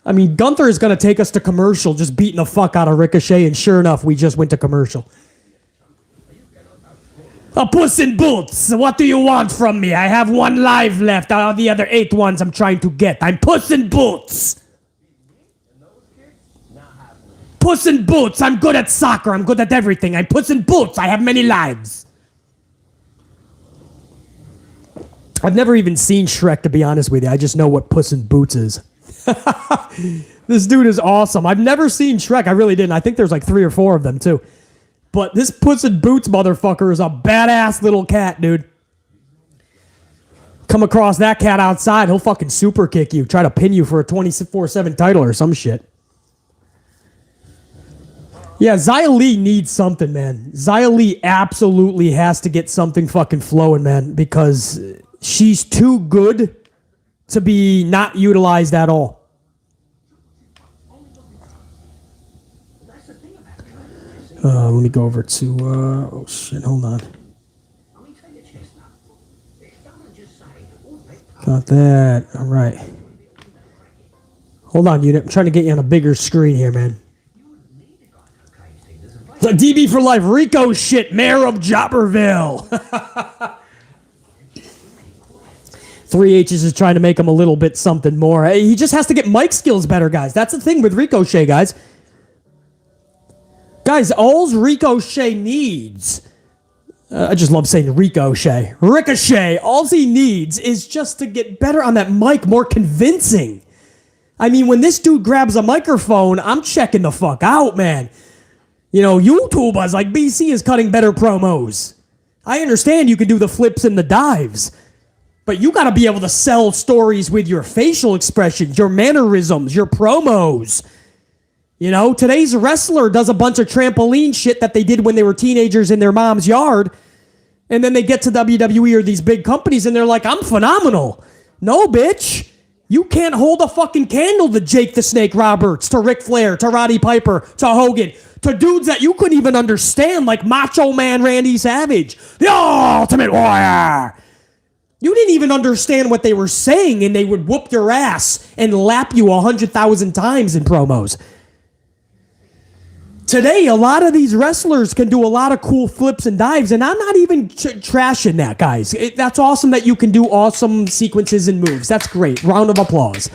I mean, Gunther is going to take us to commercial just beating the fuck out of Ricochet, and sure enough, we just went to commercial. A Puss in Boots, what do you want from me? I have one life left. All the other 8 ones I'm trying to get. I'm Puss in Boots. Puss in Boots. I'm good at soccer. I'm good at everything. I'm Puss in Boots. I have many lives. I've never even seen Shrek, to be honest with you. I just know what Puss in Boots is. This dude is awesome. I've never seen Shrek. I really didn't. I think there's like 3 or 4 of them, too. But this Puss in Boots motherfucker is a badass little cat, dude. Come across that cat outside, he'll fucking super kick you. Try to pin you for a 24/7 title or some shit. Yeah, Xia Li needs something, man. Xia Li absolutely has to get something fucking flowing, man, because she's too good to be not utilized at all. Let me go over to, oh shit, hold on. Got that, all right. Hold on, unit, I'm trying to get you on a bigger screen here, man. The DB for life, Rico shit, Mayor of Jobberville. 3 H's is trying to make him a little bit something more. He just has to get mic skills better, guys. That's the thing with Ricochet, guys. Guys, all Ricochet needs... I just love saying Ricochet. Ricochet, all he needs is just to get better on that mic, more convincing. I mean, when this dude grabs a microphone, I'm checking the fuck out, man. You know, YouTubers like BC is cutting better promos. I understand you can do the flips and the dives, but you got to be able to sell stories with your facial expressions, your mannerisms, your promos. You know, today's wrestler does a bunch of trampoline shit that they did when they were teenagers in their mom's yard, and then they get to WWE or these big companies, and they're like, I'm phenomenal. No, bitch. You can't hold a fucking candle to Jake the Snake Roberts, to Ric Flair, to Roddy Piper, to Hogan, to dudes that you couldn't even understand, like Macho Man Randy Savage, the Ultimate Warrior. You didn't even understand what they were saying, and they would whoop your ass and lap you 100,000 times in promos. Today, a lot of these wrestlers can do a lot of cool flips and dives, and I'm not even trashing that, guys. That's awesome that you can do awesome sequences and moves. That's great. Round of applause.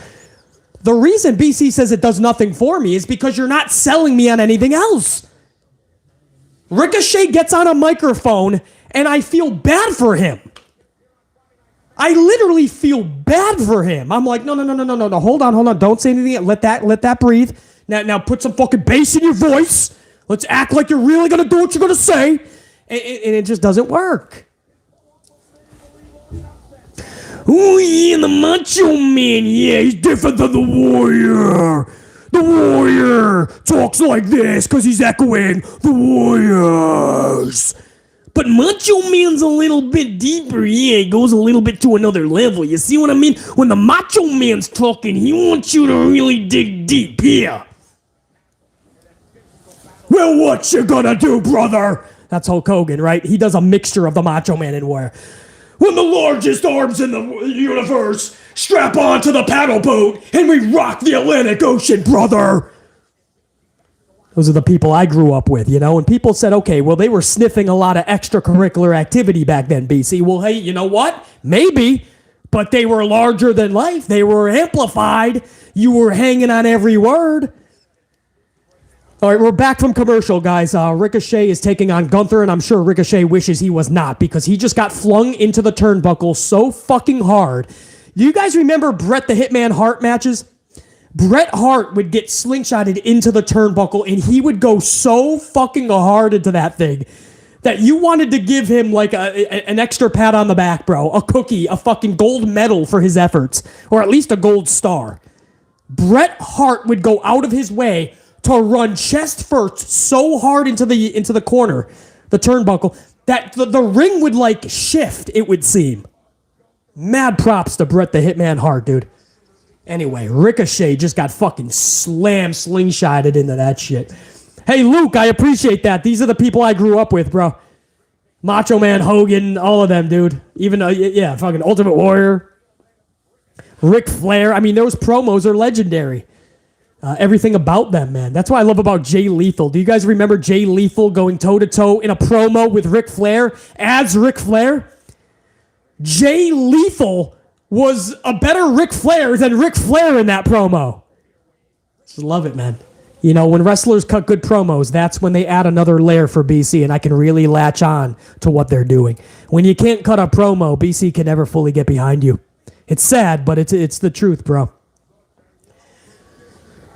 The reason BC says it does nothing for me is because you're not selling me on anything else. Ricochet gets on a microphone, and I feel bad for him. I literally feel bad for him. I'm like, no. Hold on. Don't say anything. Let that breathe. Now put some fucking bass in your voice. Let's act like you're really going to do what you're going to say. And it just doesn't work. Oh, yeah, the Macho Man. Yeah, he's different than the Warrior. The Warrior talks like this because he's echoing the Warriors. But Macho Man's a little bit deeper. Yeah, it goes a little bit to another level. You see what I mean? When the Macho Man's talking, he wants you to really dig deep here. Well, what you gonna do, brother? That's Hulk Hogan, right? He does a mixture of the Macho Man and Warrior. When the largest arms in the universe strap onto the paddle boat and we rock the Atlantic Ocean, brother. Those are the people I grew up with, you know? And people said, okay, well, they were sniffing a lot of extracurricular activity back then, BC. Well, hey, you know what? Maybe, but they were larger than life. They were amplified. You were hanging on every word. All right, we're back from commercial, guys. Ricochet is taking on Gunther, and I'm sure Ricochet wishes he was not because he just got flung into the turnbuckle so fucking hard. Do you guys remember Bret the Hitman Hart matches? Bret Hart would get slingshotted into the turnbuckle, and he would go so fucking hard into that thing that you wanted to give him like an extra pat on the back, bro. A cookie, a fucking gold medal for his efforts, or at least a gold star. Bret Hart would go out of his way to run chest first so hard into the corner, the turnbuckle, that the ring would like shift, it would seem. Mad props to Bret the Hitman Hart, dude. Anyway, Ricochet just got fucking slingshotted into that shit. Hey, Luke, I appreciate that. These are the people I grew up with, bro. Macho Man, Hogan, all of them, dude. Even, fucking Ultimate Warrior. Ric Flair. I mean, those promos are legendary. Everything about them, man. That's what I love about Jay Lethal. Do you guys remember Jay Lethal going toe-to-toe in a promo with Ric Flair as Ric Flair? Jay Lethal was a better Ric Flair than Ric Flair in that promo. Just love it, man. You know, when wrestlers cut good promos, that's when they add another layer for BC, and I can really latch on to what they're doing. When you can't cut a promo, BC can never fully get behind you. It's sad, but it's the truth, bro.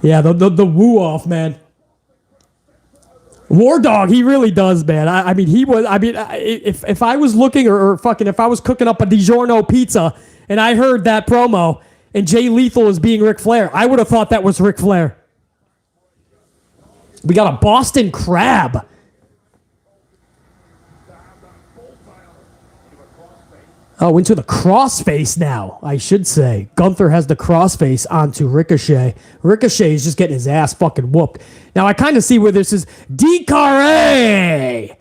Yeah, the woo-off, man. War Dog, he really does, man. If I was looking if I was cooking up a DiGiorno pizza and I heard that promo and Jay Lethal was being Ric Flair, I would have thought that was Ric Flair. We got a Boston Crab. Oh, into the crossface now, I should say. Gunther has the crossface onto Ricochet. Ricochet is just getting his ass fucking whooped. Now, I kind of see where this is. D-Carre!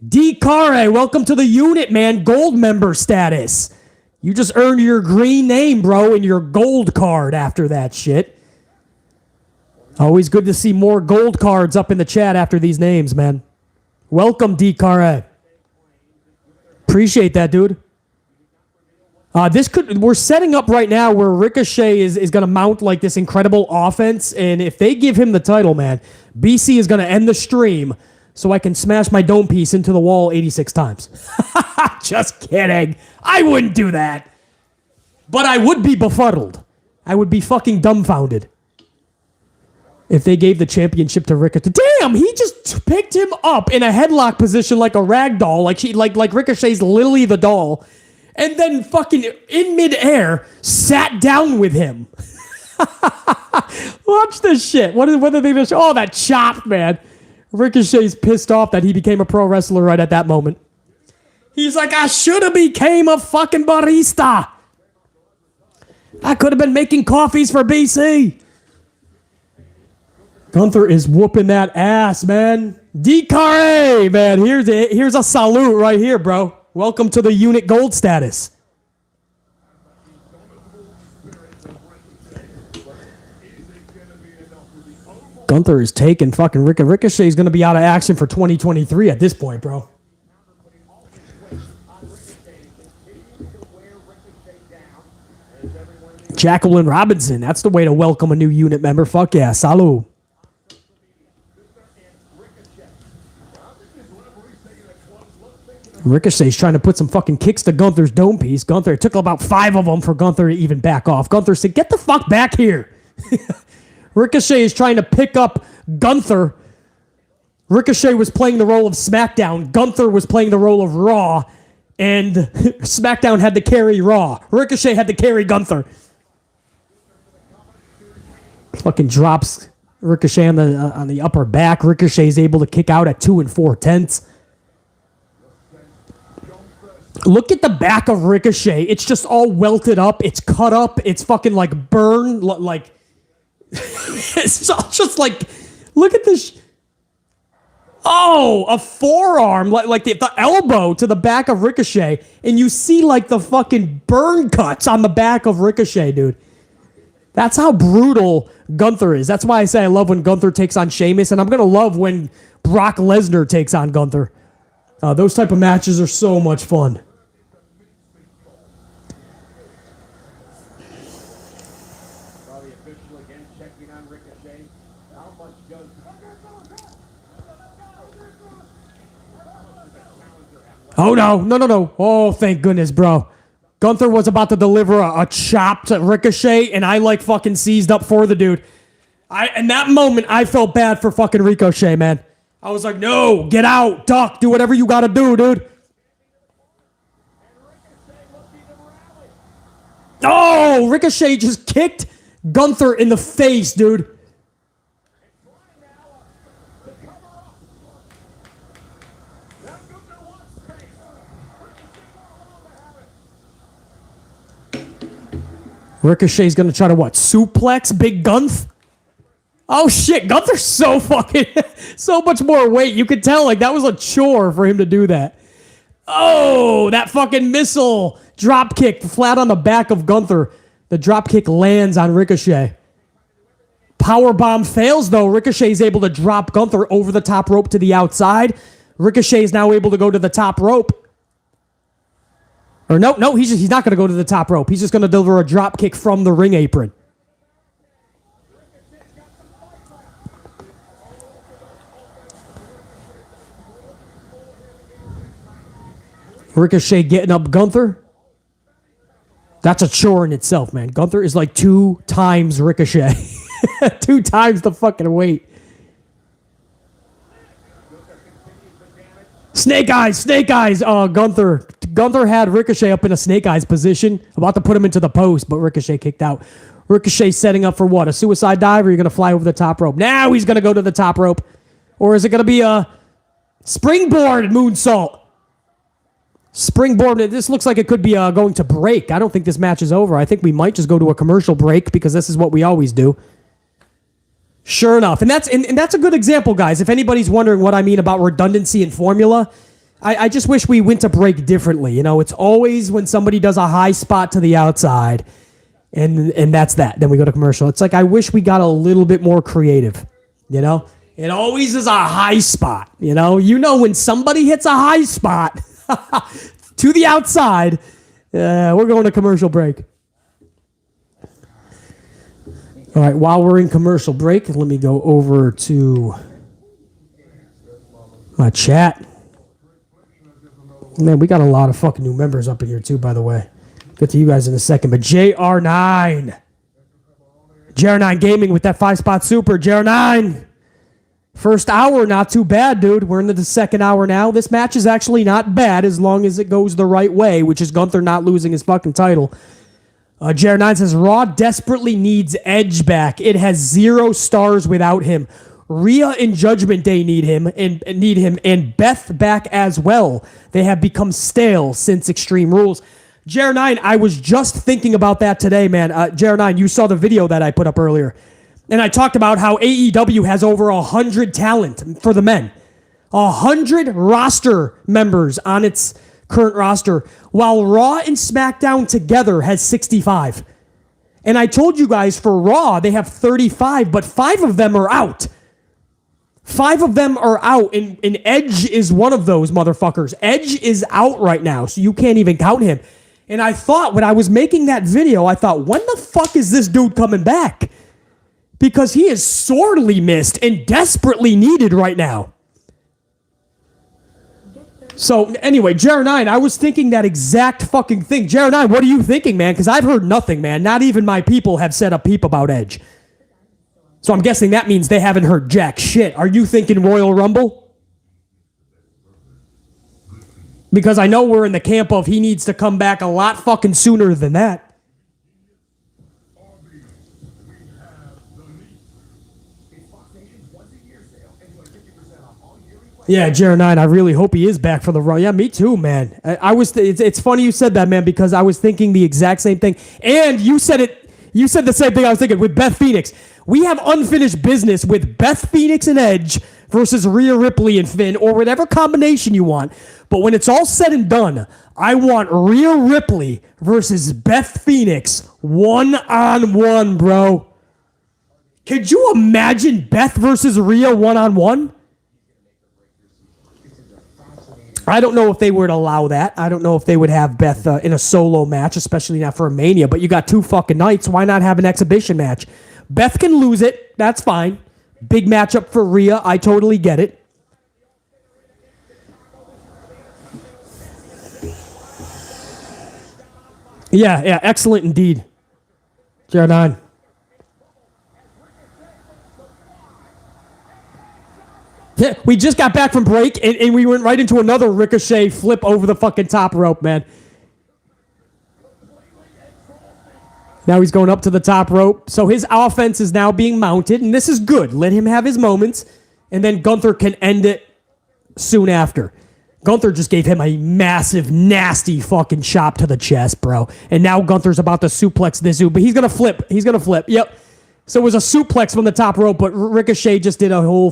D-Carre, welcome to the unit, man. Gold member status. You just earned your green name, bro, and your gold card after that shit. Always good to see more gold cards up in the chat after these names, man. Welcome, D-Carre. Appreciate that, dude. We're setting up right now where Ricochet is going to mount like this incredible offense, and if they give him the title, man, BC is going to end the stream so I can smash my dome piece into the wall 86 times. Just kidding. I wouldn't do that. But I would be befuddled. I would be fucking dumbfounded if they gave the championship to Ricochet. Damn, he just picked him up in a headlock position like a rag doll, like Ricochet's Lily the doll. And then fucking in midair sat down with him. Watch this shit. What are they going to show? Oh, that chop, man. Ricochet's pissed off that he became a pro wrestler right at that moment. He's like, I should have became a fucking barista. I could have been making coffees for BC. Gunther is whooping that ass, man. DKA, man. Here's a salute right here, bro. Welcome to the unit gold status. Gunther is taking fucking Ricochet is going to be out of action for 2023 at this point, bro. Jacqueline Robinson, that's the way to welcome a new unit member. Fuck yeah, salut. Ricochet's trying to put some fucking kicks to Gunther's dome piece. Gunther, it took about 5 of them for Gunther to even back off. Gunther said, get the fuck back here. Ricochet is trying to pick up Gunther. Ricochet was playing the role of SmackDown. Gunther was playing the role of Raw. And SmackDown had to carry Raw. Ricochet had to carry Gunther. Fucking drops Ricochet on the upper back. Ricochet is able to kick out at 2 4/10. Look at the back of Ricochet. It's just all welted up. It's cut up. It's fucking like burn. Like it's just like, look at this. Oh, a forearm, like the elbow to the back of Ricochet, and you see like the fucking burn cuts on the back of Ricochet, dude. That's how brutal Gunther is. That's why I say I love when Gunther takes on Sheamus, and I'm gonna love when Brock Lesnar takes on Gunther. Those type of matches are so much fun. Oh, no. Oh, thank goodness, bro. Gunther was about to deliver a chop to Ricochet, and I like fucking seized up for the dude. In that moment, I felt bad for fucking Ricochet, man. I was like, no, get out, duck, do whatever you gotta do, dude. Oh, Ricochet just kicked Gunther in the face, dude. Ricochet's gonna try to what? Suplex Big Gunth? Oh shit, Gunther's so fucking, so much more weight. You could tell like that was a chore for him to do that. Oh, that fucking missile drop kick flat on the back of Gunther. The drop kick lands on Ricochet. Powerbomb fails though. Ricochet is able to drop Gunther over the top rope to the outside. Ricochet is now able to go to the top rope. Or no, he's not going to go to the top rope. He's just going to deliver a drop kick from the ring apron. Ricochet getting up Gunther. That's a chore in itself, man. Gunther is like 2 times Ricochet. 2 times the fucking weight. Snake eyes. Gunther had Ricochet up in a snake eyes position, about to put him into the post, but Ricochet kicked out. Ricochet setting up for what? A suicide dive, or you're going to fly over the top rope? Now he's going to go to the top rope. Or is it going to be a springboard moonsault? Springboard. This looks like it could be going to break. I don't think this match is over. I think we might just go to a commercial break because this is what we always do. Sure enough. And that's a good example, guys. If anybody's wondering what I mean about redundancy and formula, I just wish we went to break differently. You know, it's always when somebody does a high spot to the outside, and that's that. Then we go to commercial. It's like I wish we got a little bit more creative, you know? It always is a high spot, you know? You know when somebody hits a high spot to the outside, we're going to commercial break. All right, while we're in commercial break, let me go over to my chat. Man, we got a lot of fucking new members up in here too, by the way. Get to you guys in a second, but JR9 Gaming with that 5-spot super. JR9, first hour, not too bad, dude. We're into the second hour now. This match is actually not bad as long as it goes the right way, which is Gunther not losing his fucking title. JR9 says, Raw desperately needs Edge back. It has 0 stars without him. Rhea and Judgment Day need him, and Beth back as well. They have become stale since Extreme Rules. JR9, I was just thinking about that today, man. JR9, you saw the video that I put up earlier. And I talked about how AEW has over 100 talent for the men. 100 roster members on its current roster, while Raw and SmackDown together has 65. And I told you guys for Raw, they have 35, but 5 of them are out. 5 of them are out, and Edge is one of those motherfuckers. Edge is out right now, so you can't even count him. And I thought, when I was making that video, I thought, when the fuck is this dude coming back? Because he is sorely missed and desperately needed right now. So, anyway, Jared9, I was thinking that exact fucking thing. Jared9, what are you thinking, man? Because I've heard nothing, man. Not even my people have said a peep about Edge. So I'm guessing that means they haven't heard jack shit. Are you thinking Royal Rumble? Because I know we're in the camp of he needs to come back a lot fucking sooner than that. Yeah, Jared9, I really hope he is back for the Raw. Yeah, me too, man. It's funny you said that, man, because I was thinking the exact same thing. And you said the same thing I was thinking with Beth Phoenix. We have unfinished business with Beth Phoenix and Edge versus Rhea Ripley and Finn, or whatever combination you want. But when it's all said and done, I want Rhea Ripley versus Beth Phoenix one-on-one, bro. Could you imagine Beth versus Rhea one-on-one? I don't know if they would allow that. I don't know if they would have Beth in a solo match, especially not for a Mania. But you got 2 fucking nights. Why not have an exhibition match? Beth can lose it. That's fine. Big matchup for Rhea. I totally get it. Yeah, excellent indeed. Jared9. Yeah, we just got back from break, and we went right into another Ricochet flip over the fucking top rope, man. Now he's going up to the top rope. So his offense is now being mounted, and this is good. Let him have his moments, and then Gunther can end it soon after. Gunther just gave him a massive, nasty fucking chop to the chest, bro. And now Gunther's about to suplex this dude, but he's going to flip. He's going to flip. Yep. So it was a suplex from the top rope, but Ricochet just did a whole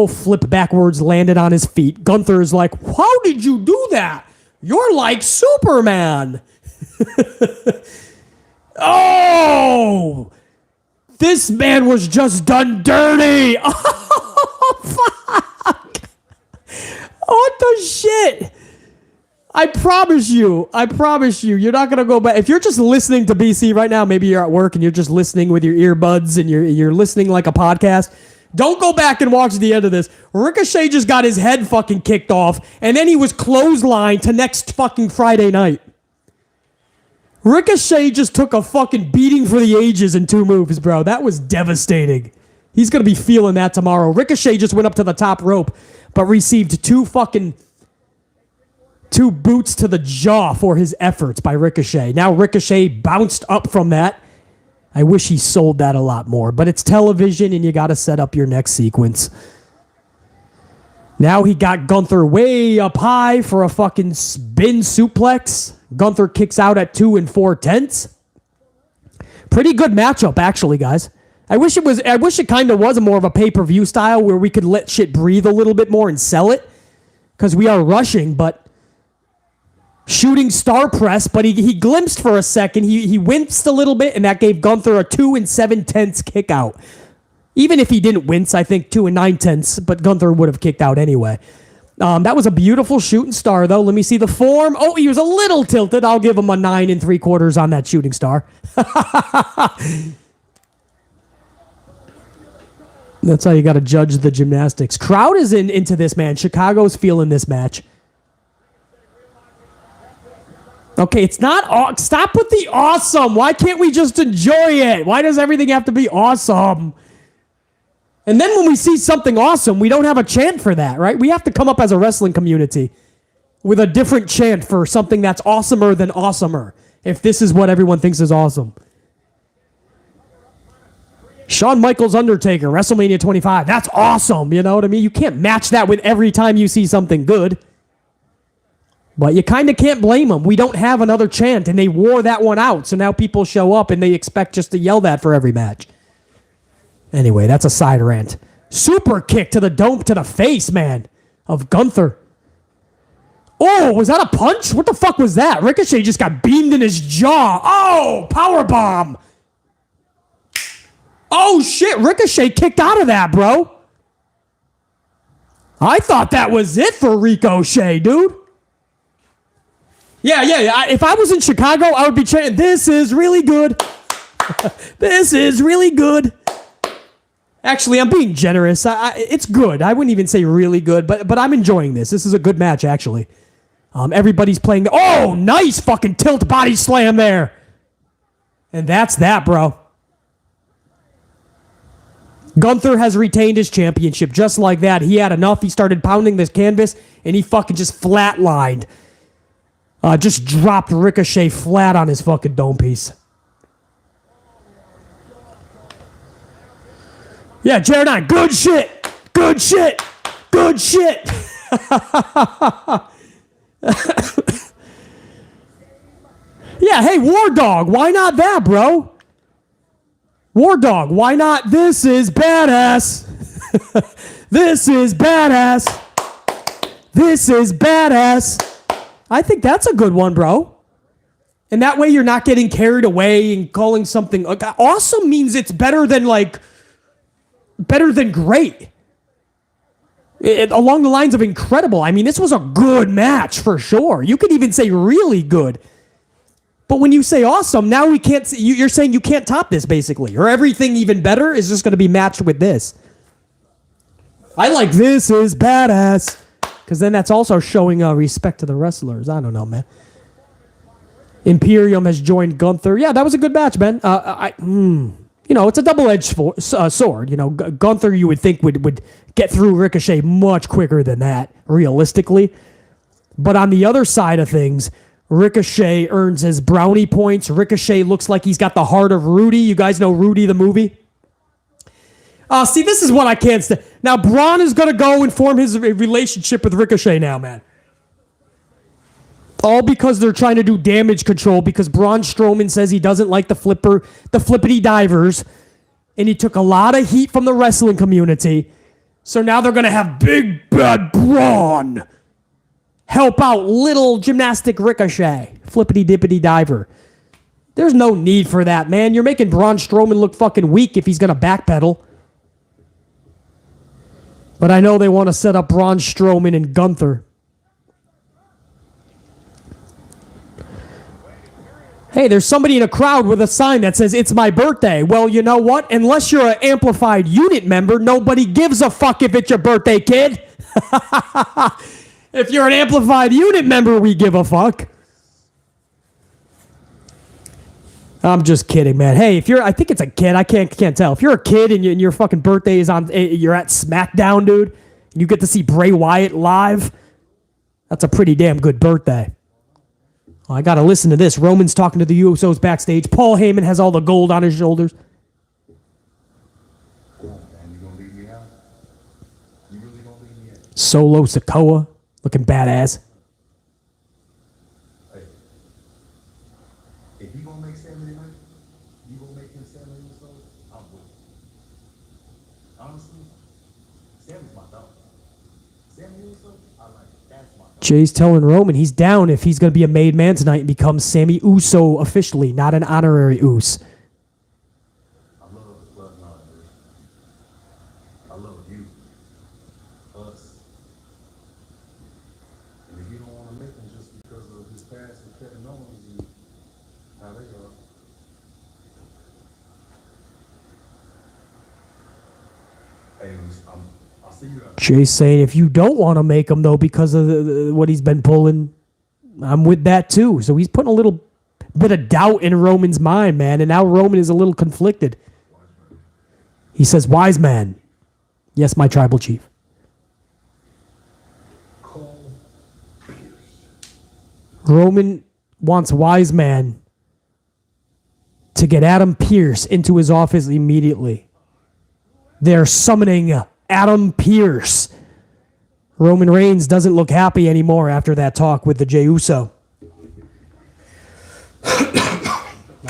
flip backwards, landed on his feet. Gunther is like, how did you do that? You're like Superman. Oh, this man was just done dirty. Oh, fuck. What the shit? I promise you, you're not going to go back. If you're just listening to BC right now, maybe you're at work and you're just listening with your earbuds and you're listening like a podcast. Don't go back and watch the end of this. Ricochet just got his head fucking kicked off, and then he was clotheslined to next fucking Friday night. Ricochet just took a fucking beating for the ages in 2 moves, bro. That was devastating. He's going to be feeling that tomorrow. Ricochet just went up to the top rope, but received 2 boots to the jaw for his efforts by Ricochet. Now Ricochet bounced up from that. I wish he sold that a lot more, but it's television and you got to set up your next sequence. Now he got Gunther way up high for a fucking spin suplex. Gunther kicks out at 2 4/10. Pretty good matchup, actually, guys. I wish it kind of was more of a pay-per-view style where we could let shit breathe a little bit more and sell it, because we are rushing, but shooting star press, but he glimpsed for a second. He winced a little bit, and that gave Gunther a 2 7/10 kick out. Even if he didn't wince, I think 2 9/10, but Gunther would have kicked out anyway. That was a beautiful shooting star, though. Let me see the form. Oh, he was a little tilted. I'll give him a 9 3/4 on that shooting star. That's how you got to judge the gymnastics. Crowd is into this, man. Chicago's feeling this match. Okay, it's not... Stop with the awesome. Why can't we just enjoy it? Why does everything have to be awesome? And then when we see something awesome, we don't have a chant for that, right? We have to come up as a wrestling community with a different chant for something that's awesomer than awesomer, if this is what everyone thinks is awesome. Shawn Michaels Undertaker, WrestleMania 25. That's awesome, you know what I mean? You can't match that with every time you see something good. But you kind of can't blame them. We don't have another chant, and they wore that one out, so now people show up and they expect just to yell that for every match. Anyway, that's a side rant. Super kick to the dome, to the face, man, of Gunther. Oh, was that a punch? What the fuck was that? Ricochet just got beamed in his jaw. Oh, powerbomb. Oh, shit. Ricochet kicked out of that, bro. I thought that was it for Ricochet, dude. Yeah. If I was in Chicago, I would be chanting, this is really good. This is really good. Actually, I'm being generous. It's good. I wouldn't even say really good, but I'm enjoying this. This is a good match, actually. Everybody's playing. Oh, nice fucking tilt body slam there. And that's that, bro. Gunther has retained his championship just like that. He had enough. He started pounding this canvas, and he fucking just flatlined. Just dropped Ricochet flat on his fucking dome piece. Yeah, Jared 9, good shit. Good shit. Good shit. Yeah, hey, War Dog, why not that, bro? War Dog, why not? This is badass. This is badass. This is badass. I think that's a good one, bro. And that way you're not getting carried away and calling something awesome means it's better than great. Along the lines of incredible. I mean, this was a good match for sure. You could even say really good. But when you say awesome, now we can't see, you're saying you can't top this basically, or everything even better is just going to be matched with this. I like this is badass because then that's also showing respect to the wrestlers. I don't know, man. Imperium has joined Gunther. Yeah, that was a good match, man. You know, it's a double-edged sword. You know, Gunther you would think would get through Ricochet much quicker than that, realistically. But on the other side of things, Ricochet earns his brownie points. Ricochet looks like he's got the heart of Rudy. You guys know Rudy the movie? See, this is what I can't stand. Now, Braun is going to go and form his relationship with Ricochet now, man. All because they're trying to do damage control because Braun Strowman says he doesn't like the flippity divers, and he took a lot of heat from the wrestling community. So now they're going to have big bad Braun help out little gymnastic Ricochet, flippity dippity diver. There's no need for that, man. You're making Braun Strowman look fucking weak if he's going to backpedal. But I know they want to set up Braun Strowman and Gunther. Hey, there's somebody in a crowd with a sign that says, it's my birthday. Well, you know what? Unless you're an amplified unit member, nobody gives a fuck if it's your birthday, kid. If you're an amplified unit member, we give a fuck. I'm just kidding, man. Hey, if you're, I think it's a kid. I can't tell. If you're a kid and your fucking birthday is on, you're at SmackDown, dude, and you get to see Bray Wyatt live, that's a pretty damn good birthday. Oh, I got to listen to this. Roman's talking to the Usos backstage. Paul Heyman has all the gold on his shoulders. Solo Sikoa looking badass. Hey, if you gonna make Sammy tonight, you gonna make him Sammy Uso, I'm with it. Honestly, Sammy's my dog. Sammy Uso, I like it. That's my dog. Jay's telling Roman he's down if he's going to be a made man tonight and become Sammy Uso officially, not an honorary Us. I love the bloodline, dude. I love you. Us. And if you don't want to make him just because of his past with Kevin Owens, you how they go. Hey, I'll see you. Jay's saying if you don't want to make him, though, because of what he's been pulling, I'm with that, too. So he's putting a little bit of doubt in Roman's mind, man. And now Roman is a little conflicted. He says, wise man. Yes, my tribal chief. Roman wants wise man to get Adam Pearce into his office immediately. They're summoning Adam Pearce. Roman Reigns doesn't look happy anymore after that talk with the Jey Uso.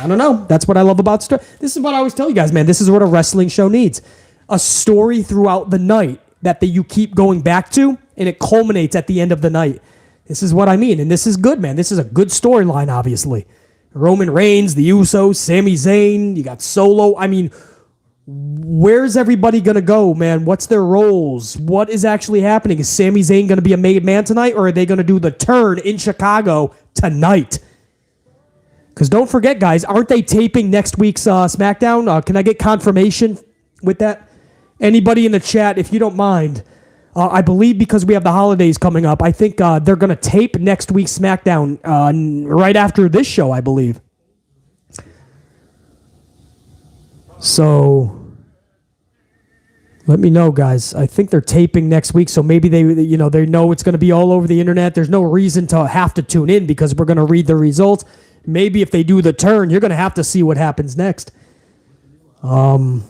I don't know. That's what I love about story. This is what I always tell you guys, man. This is what a wrestling show needs. A story throughout the night that you keep going back to, and it culminates at the end of the night. This is what I mean, and this is good, man. This is a good storyline, obviously. Roman Reigns, the Usos, Sami Zayn, you got Solo. I mean, where's everybody going to go, man? What's their roles? What is actually happening? Is Sami Zayn going to be a made man tonight, or are they going to do the turn in Chicago tonight? Because don't forget, guys, aren't they taping next week's SmackDown? Can I get confirmation with that? Anybody in the chat, if you don't mind. I believe because we have the holidays coming up, I think they're going to tape next week's SmackDown right after this show, I believe. So let me know, guys. I think they're taping next week, so maybe they know it's going to be all over the internet. There's no reason to have to tune in because we're going to read the results. Maybe if they do the turn, you're going to have to see what happens next. We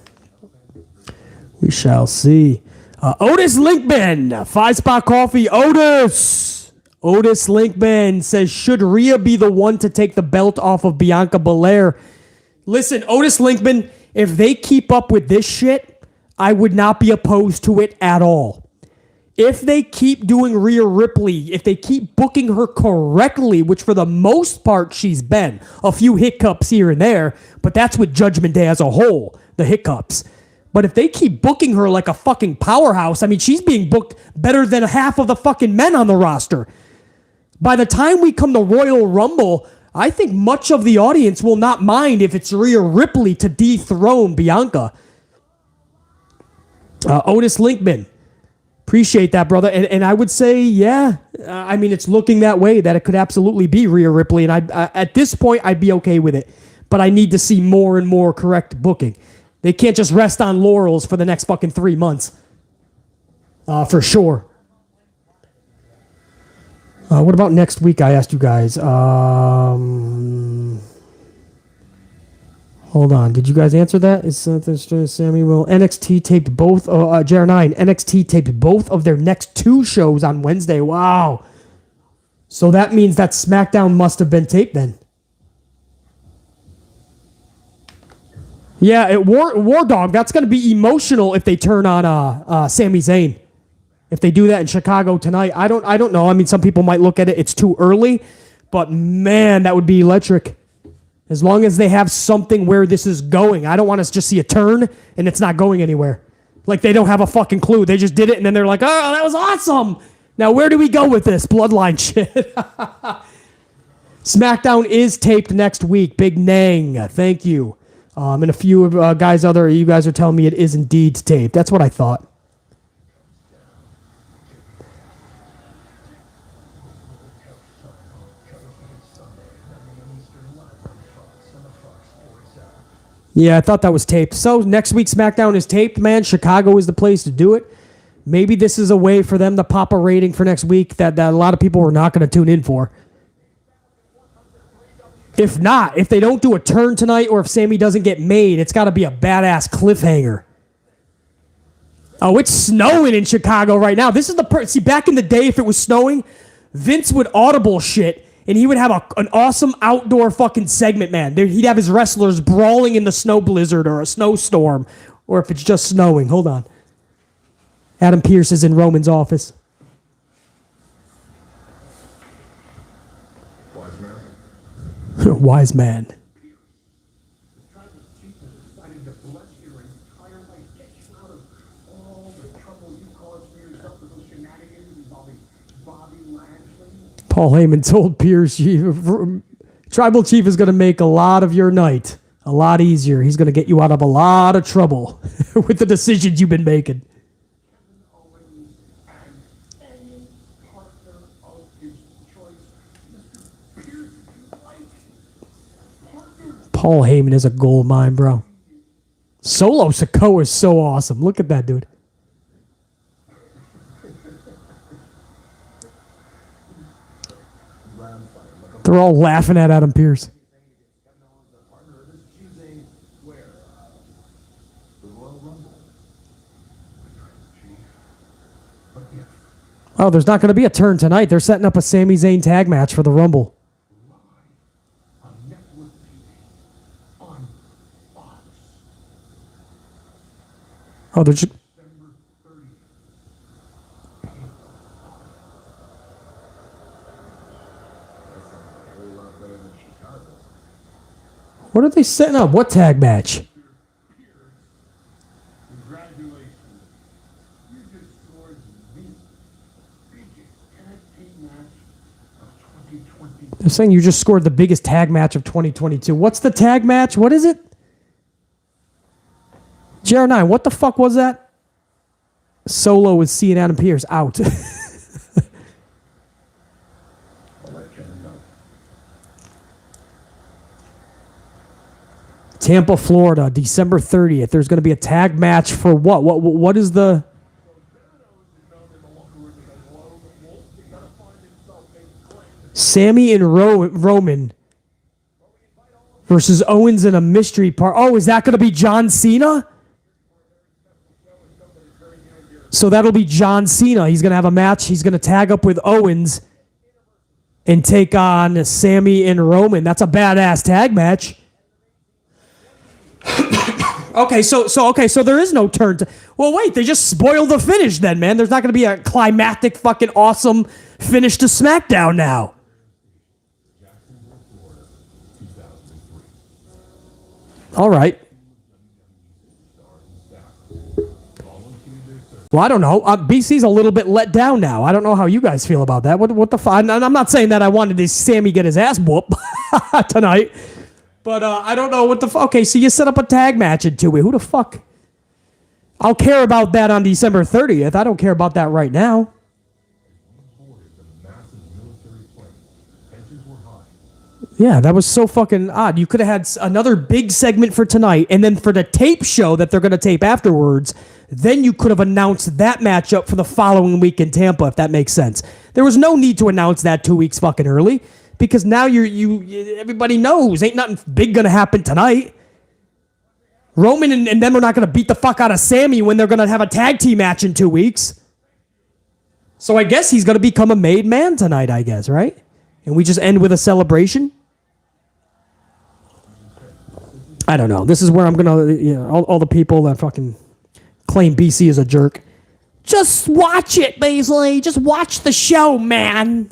shall see. Otis Linkman, 5-spot coffee. Otis Linkman says, should Rhea be the one to take the belt off of Bianca Belair? Listen, Otis Linkman, if they keep up with this shit, I would not be opposed to it at all. If they keep doing Rhea Ripley, if they keep booking her correctly, which for the most part she's been, a few hiccups here and there, but that's with Judgment Day as a whole, the hiccups. But if they keep booking her like a fucking powerhouse, I mean, she's being booked better than half of the fucking men on the roster. By the time we come to Royal Rumble, I think much of the audience will not mind if it's Rhea Ripley to dethrone Bianca. Otis Linkman. Appreciate that, brother. And I would say, yeah, I mean, it's looking that way, that it could absolutely be Rhea Ripley. And at this point, I'd be okay with it. But I need to see more and more correct booking. They can't just rest on laurels for the next fucking 3 months. For sure. What about next week? I asked you guys. Hold on. Did you guys answer that? Is Samuel NXT taped both? JR9 NXT taped both of their next 2 shows on Wednesday. Wow. So that means that SmackDown must have been taped then. Yeah, War Dog. That's going to be emotional if they turn on Sami Zayn. If they do that in Chicago tonight, I don't know. I mean, some people might look at it's too early, but man, that would be electric. As long as they have something where this is going. I don't want to just see a turn and it's not going anywhere. Like they don't have a fucking clue. They just did it and then they're like, oh, that was awesome. Now where do we go with this bloodline shit? SmackDown is taped next week. Big Nang. Thank you. And a few of you guys are telling me it is indeed taped. That's what I thought. Yeah, I thought that was taped. So next week's SmackDown is taped, man. Chicago is the place to do it. Maybe this is a way for them to pop a rating for next week that a lot of people were not going to tune in for. If not, if they don't do a turn tonight or if Sammy doesn't get made, it's got to be a badass cliffhanger. Oh, it's snowing in Chicago right now. This is see, back in the day, if it was snowing, Vince would audible shit, and he would have an awesome outdoor fucking segment, man. He'd have his wrestlers brawling in the snow blizzard or a snowstorm, or if it's just snowing. Hold on. Adam Pearce is in Roman's office. Wise man. Paul Heyman told Pierce, Tribal Chief is going to make a lot of your night a lot easier. He's going to get you out of a lot of trouble with the decisions you've been making. Paul Heyman is a gold mine, bro. Solo Sikoa is so awesome. Look at that, dude. They're all laughing at Adam Pearce. Oh, there's not going to be a turn tonight. They're setting up a Sami Zayn tag match for the Rumble. Oh, they're just... December 30th. That sounds a whole lot better than Chicago. What are they setting up? What tag match? Congratulations. You just scored the biggest tag team match of 2020. They're saying you just scored the biggest tag match of 2022. What's the tag match? What is it? JR9, what the fuck was that? Solo with C and Adam Pearce out. I'll let Ken know. Tampa, Florida, December 30th. There's going to be a tag match for what? What is the... Sammy and Roman versus Owens in a mystery part. Oh, is that going to be John Cena? So that'll be John Cena. He's going to have a match. He's going to tag up with Owens and take on Sammy and Roman. That's a badass tag match. Okay, so there is no turn to... Well, wait, they just spoiled the finish then, man. There's not going to be a climactic fucking awesome finish to SmackDown now. All right. Well, I don't know. BC's a little bit let down now. I don't know how you guys feel about that. What the fuck? And I'm not saying that I wanted to see Sammy get his ass whooped tonight. But I don't know what the fuck. Okay, so you set up a tag match in 2 weeks. Who the fuck? I'll care about that on December 30th. I don't care about that right now. Yeah, that was so fucking odd. You could have had another big segment for tonight, and then for the tape show that they're going to tape afterwards, then you could have announced that matchup for the following week in Tampa, if that makes sense. There was no need to announce that 2 weeks fucking early, because now everybody knows ain't nothing big going to happen tonight. Roman and them are not going to beat the fuck out of Sammy when they're going to have a tag team match in 2 weeks. So I guess he's going to become a made man tonight, I guess, right? And we just end with a celebration? I don't know. This is where I'm going to, all the people that fucking claim BC is a jerk. Just watch it, Baisley. Just watch the show, man.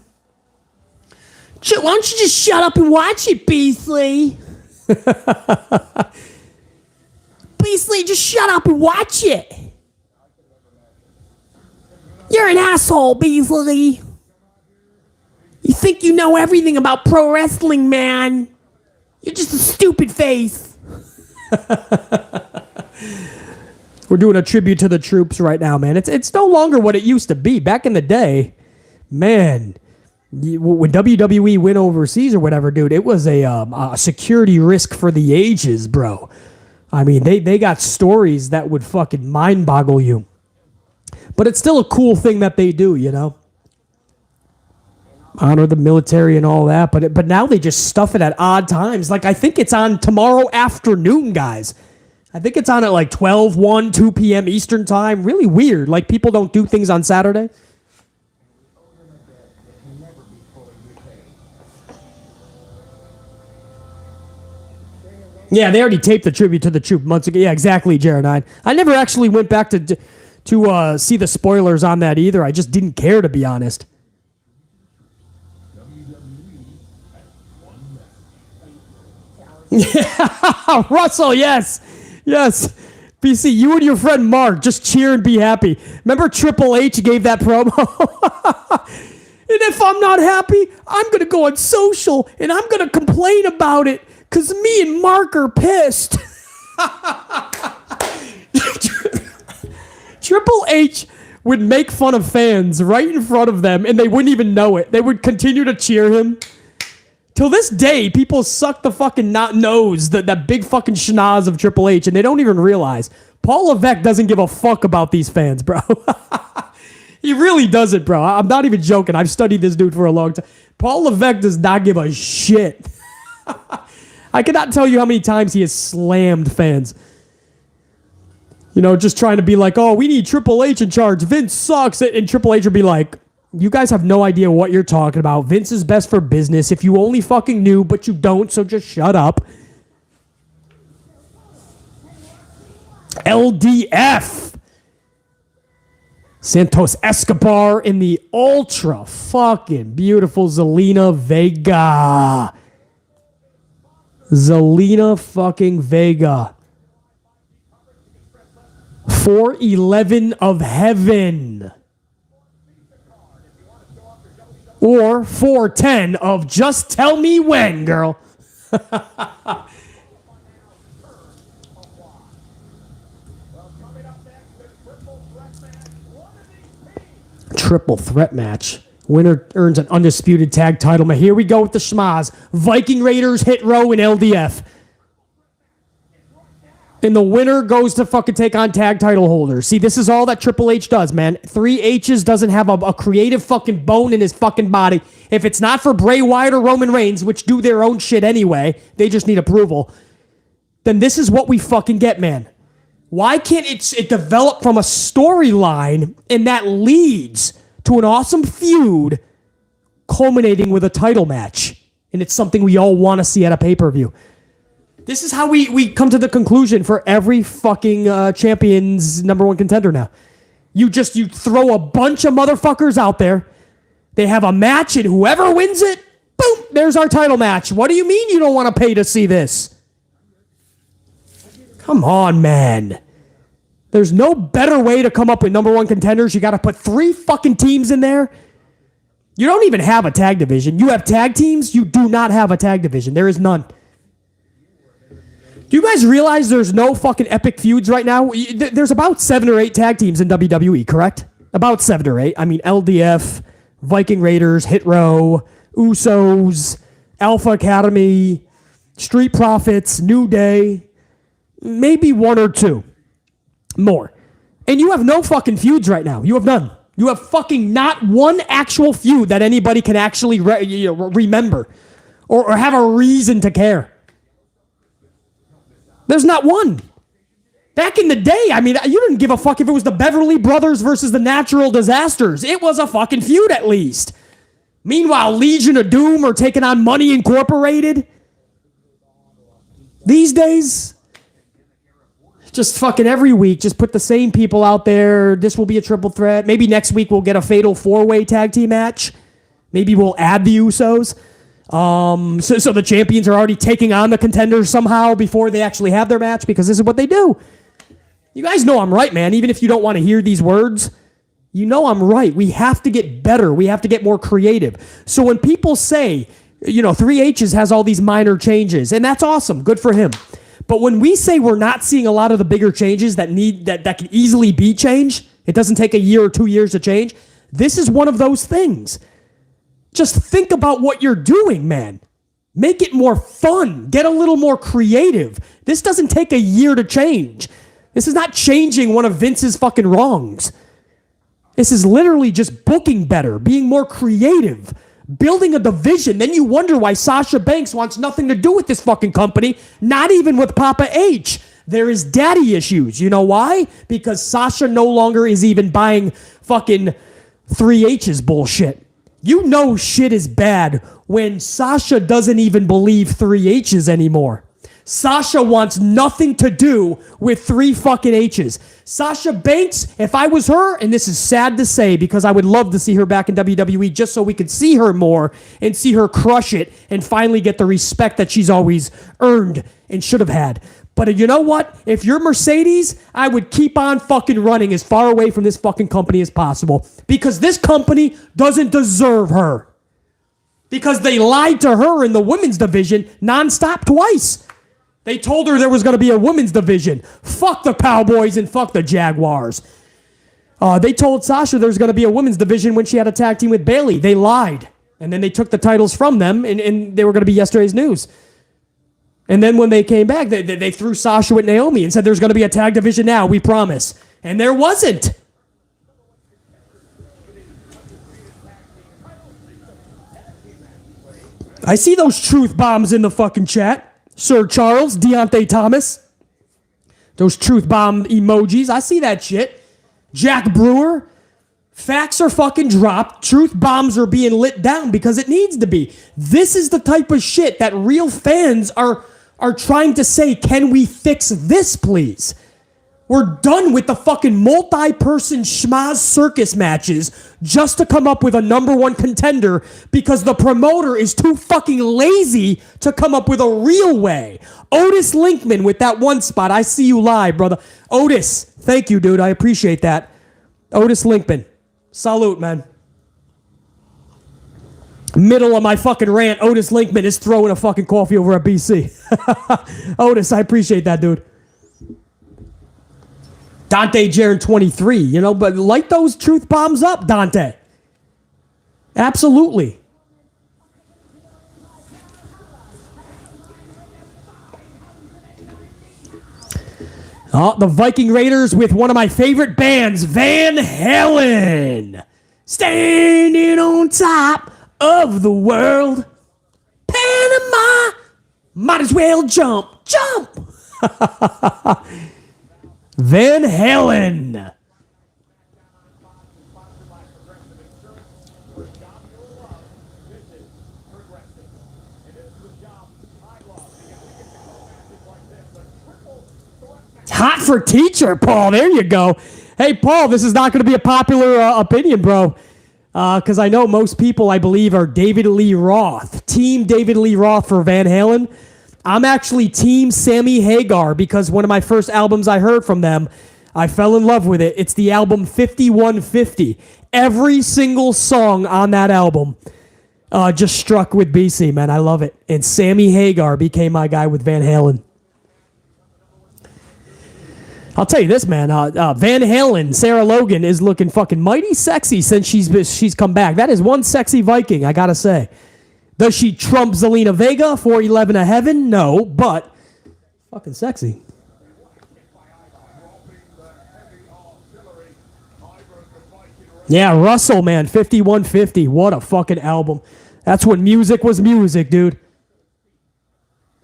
Why don't you just shut up and watch it, Beasley? Beasley, just shut up and watch it. You're an asshole, Beasley. You think you know everything about pro wrestling, man. You're just a stupid face. We're doing a tribute to the troops right now, man. It's no longer what it used to be. Back in the day, man, when WWE went overseas or whatever, dude, it was a security risk for the ages, bro. I mean, they got stories that would fucking mind boggle you. But it's still a cool thing that they do, honor the military and all that, but now they just stuff it at odd times. Like, I think it's on tomorrow afternoon, guys. I think it's on at like 12, 1, 2 p.m. Eastern time. Really weird. Like, people don't do things on Saturday. Yeah, they already taped the tribute to the troop months ago. Yeah, exactly, Jared9. I never actually went back to see the spoilers on that either. I just didn't care, to be honest. Yeah, Russell, yes. BC, you and your friend Mark, just cheer and be happy. Remember Triple H gave that promo? And if I'm not happy, I'm going to go on social and I'm going to complain about it because me and Mark are pissed. Triple H would make fun of fans right in front of them and they wouldn't even know it. They would continue to cheer him. Till this day, people suck the fucking nose, that big fucking schnoz of Triple H, and they don't even realize. Paul Levesque doesn't give a fuck about these fans, bro. He really doesn't, bro. I'm not even joking. I've studied this dude for a long time. Paul Levesque does not give a shit. I cannot tell you how many times he has slammed fans. Just trying to be like, oh, we need Triple H in charge. Vince sucks. And Triple H would be like, you guys have no idea what you're talking about. Vince is best for business. If you only fucking knew, but you don't, so just shut up. LDF. Santos Escobar in the ultra fucking beautiful Zelina Vega. Zelina fucking Vega. 411 of heaven. Or 410 of just tell me when, girl. Triple threat match. Winner earns an undisputed tag title. But here we go with the schmaz. Viking Raiders, Hit Row, and LDF. And the winner goes to fucking take on tag title holders. See, this is all that Triple H does, man. 3 H's doesn't have a creative fucking bone in his fucking body. If it's not for Bray Wyatt or Roman Reigns, which do their own shit anyway, they just need approval, then this is what we fucking get, man. Why can't it develop from a storyline and that leads to an awesome feud culminating with a title match? And it's something we all want to see at a pay-per-view. This is how we come to the conclusion for every fucking champion's number one contender now. You throw a bunch of motherfuckers out there. They have a match, and whoever wins it, boom, there's our title match. What do you mean you don't want to pay to see this? Come on, man. There's no better way to come up with number one contenders. You got to put 3 fucking teams in there. You don't even have a tag division. You have tag teams. You do not have a tag division. There is none. Do you guys realize there's no fucking epic feuds right now? There's about 7 or 8 tag teams in WWE, correct? About 7 or 8. I mean, LDF, Viking Raiders, Hit Row, Usos, Alpha Academy, Street Profits, New Day. Maybe 1 or 2 more. And you have no fucking feuds right now. You have none. You have fucking not one actual feud that anybody can actually remember or have a reason to care. There's not one. Back in the day, I mean, you didn't give a fuck if it was the Beverly Brothers versus the Natural Disasters. It was a fucking feud at least. Meanwhile, Legion of Doom are taking on Money Incorporated. These days, just fucking every week, just put the same people out there. This will be a triple threat. Maybe next week we'll get a fatal 4-way tag team match. Maybe we'll add the Usos. So the champions are already taking on the contenders somehow before they actually have their match, because this is what they do. You guys know I'm right, man. Even if you don't want to hear these words, you know I'm right. We have to get better. We have to get more creative. So when people say, 3H's has all these minor changes, and that's awesome. Good for him. But when we say we're not seeing a lot of the bigger changes that can easily be changed, it doesn't take a year or 2 years to change. This is one of those things. Just think about what you're doing, man. Make it more fun. Get a little more creative. This doesn't take a year to change. This is not changing one of Vince's fucking wrongs. This is literally just booking better, being more creative, building a division. Then you wonder why Sasha Banks wants nothing to do with this fucking company, not even with Papa H. There is daddy issues. You know why? Because Sasha no longer is even buying fucking 3H's bullshit. You know shit is bad when Sasha doesn't even believe 3H's anymore. Sasha wants nothing to do with 3 fucking H's. Sasha Banks, if I was her, and this is sad to say because I would love to see her back in WWE just so we could see her more and see her crush it and finally get the respect that she's always earned and should have had. But you know what? If you're Mercedes, I would keep on fucking running as far away from this fucking company as possible, because this company doesn't deserve her. Because they lied to her in the women's division nonstop twice. They told her there was going to be a women's division. Fuck the Cowboys and fuck the Jaguars. They told Sasha there was going to be a women's division when she had a tag team with Bayley. They lied. And then they took the titles from them, and they were going to be yesterday's news. And then when they came back, they threw Sasha with Naomi and said there's going to be a tag division now, we promise. And there wasn't. I see those truth bombs in the fucking chat. Sir Charles, Deontay Thomas. Those truth bomb emojis. I see that shit. Jack Brewer. Facts are fucking dropped. Truth bombs are being lit down because it needs to be. This is the type of shit that real fans are trying to say, can we fix this, please? We're done with the fucking multi-person schmaz circus matches just to come up with a number one contender because the promoter is too fucking lazy to come up with a real way. Otis Linkman with that one spot. I see you live, brother. Otis, thank you, dude. I appreciate that. Otis Linkman. Salute, man. Middle of my fucking rant, Otis Linkman is throwing a fucking coffee over at BC. Otis, I appreciate that, dude. Dante Jarrett 23, you know, but light those truth bombs up, Dante. Absolutely. Oh, the Viking Raiders with one of my favorite bands, Van Halen. Standing on top of the world. Panama, might as well jump, jump. Van Halen. Hot for teacher, Paul. There you go. Hey, Paul, this is not going to be a popular opinion, bro. Because I know most people, I believe, are David Lee Roth. Team David Lee Roth for Van Halen. I'm actually Team Sammy Hagar because one of my first albums I heard from them, I fell in love with it. It's the album 5150. Every single song on that album just struck with BC, man. I love it. And Sammy Hagar became my guy with Van Halen. I'll tell you this, man. Van Halen, Sarah Logan, is looking fucking mighty sexy since she's come back. That is one sexy Viking, I gotta say. Does she trump Zelina Vega for 11 of Heaven? No, but fucking sexy. Yeah, Russell, man, 5150. What a fucking album. That's when music was music, dude.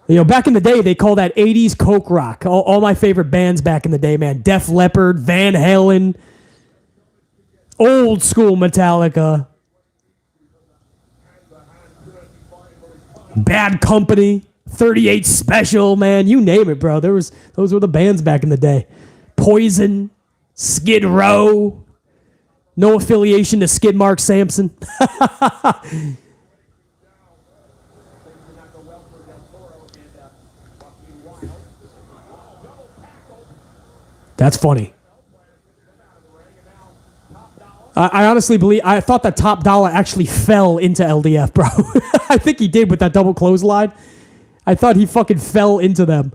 You know, back in the day, they call that 80s Coke rock. All my favorite bands back in the day, man. Def Leppard, Van Halen, old school Metallica. Bad Company, 38 Special, man, you name it, bro. Those were the bands back in the day. Poison, Skid Row, no affiliation to Skid Mark Sampson. That's funny. I honestly believe, I thought that Top Dollar actually fell into LDF, bro. I think he did with that double clothesline. I thought he fucking fell into them.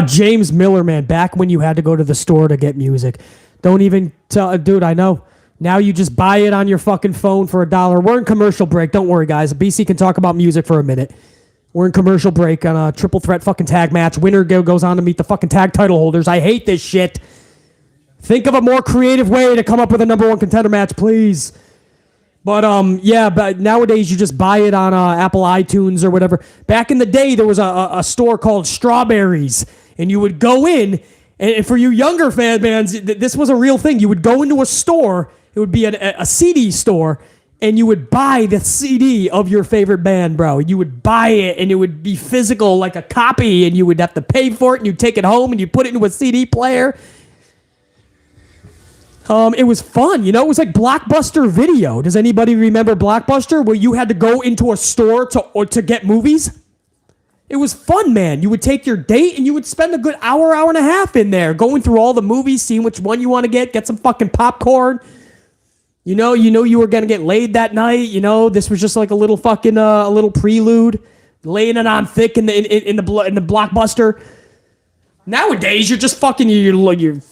James Miller, man, back when you had to go to the store to get music. Don't even tell, dude, I know. Now you just buy it on your fucking phone for $1. We're in commercial break. Don't worry, guys. BC can talk about music for a minute. We're in commercial break on a triple threat fucking tag match. Winner goes on to meet the fucking tag title holders. I hate this shit. Think of a more creative way to come up with a number one contender match, please. But, yeah, but nowadays you just buy it on Apple iTunes or whatever. Back in the day, there was a store called Strawberries, and you would go in, and for you younger fans, this was a real thing. You would go into a store. It would be a CD store, and you would buy the CD of your favorite band, bro. You would buy it, and it would be physical, like a copy, and you would have to pay for it, and you'd take it home, and you'd put it into a CD player. It was fun, you know? It was like Blockbuster Video. Does anybody remember Blockbuster, where you had to go into a store to get movies? It was fun, man. You would take your date, and you would spend a good hour and a half in there, going through all the movies, seeing which one you want to get some fucking popcorn. You know you were gonna get laid that night. You know, this was just like a little fucking a little prelude, laying it on thick in the Blockbuster. Nowadays, you're just fucking you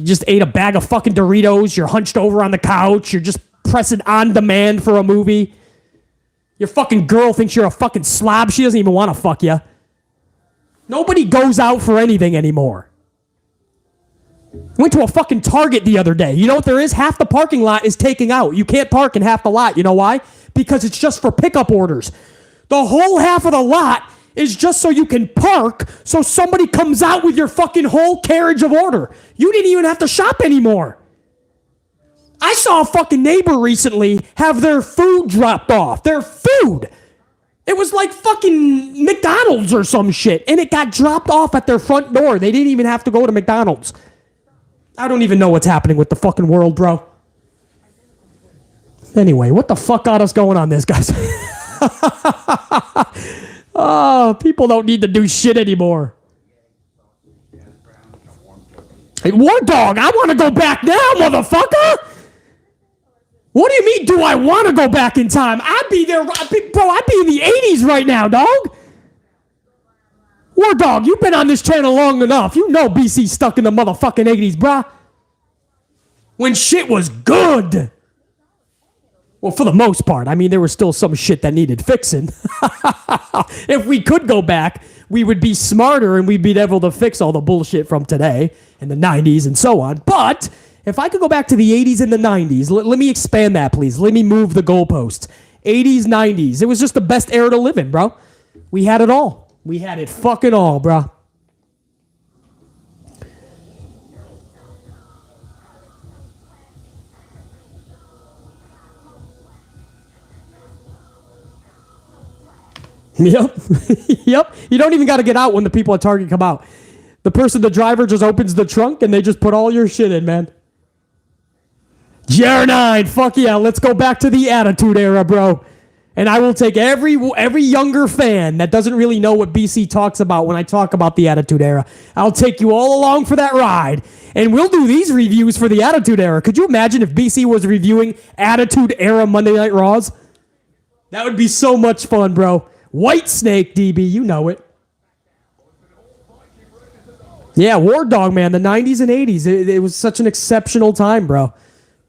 just ate a bag of fucking Doritos. You're hunched over on the couch. You're just pressing on demand for a movie. Your fucking girl thinks you're a fucking slob. She doesn't even want to fuck you. Nobody goes out for anything anymore. Went to a fucking Target the other day. You know what there is? Half the parking lot is taking out. You can't park in half the lot. You know why? Because it's just for pickup orders. The whole half of the lot is just so you can park so somebody comes out with your fucking whole carriage of order. You didn't even have to shop anymore. I saw a fucking neighbor recently have their food dropped off. Their food. It was like fucking McDonald's or some shit. And it got dropped off at their front door. They didn't even have to go to McDonald's. I don't even know what's happening with the fucking world, bro. Anyway, what the fuck got us going on this, guys? Oh, people don't need to do shit anymore. Hey, War Dog, I want to go back now, motherfucker. What do you mean, do I want to go back in time? I'd be there, bro, I'd be in the 80s right now, dog. War Dog, you've been on this channel long enough. You know BC stuck in the motherfucking 80s, bruh. When shit was good. Well, for the most part. I mean, there was still some shit that needed fixing. If we could go back, we would be smarter and we'd be able to fix all the bullshit from today and the 90s and so on. But if I could go back to the 80s and the 90s, let me expand that, please. Let me move the goalposts. 80s, 90s. It was just the best era to live in, bro. We had it all. We had it fucking all, bro. Yep. Yep. You don't even got to get out when the people at Target come out. The driver just opens the trunk and they just put all your shit in, man. GR9, fuck yeah, let's go back to the Attitude Era, bro. And I will take every younger fan that doesn't really know what BC talks about when I talk about the Attitude Era. I'll take you all along for that ride. And we'll do these reviews for the Attitude Era. Could you imagine if BC was reviewing Attitude Era Monday Night Raws? That would be so much fun, bro. White Snake, DB, you know it. Yeah, War Dog, man, the 90s and 80s. It was such an exceptional time, bro.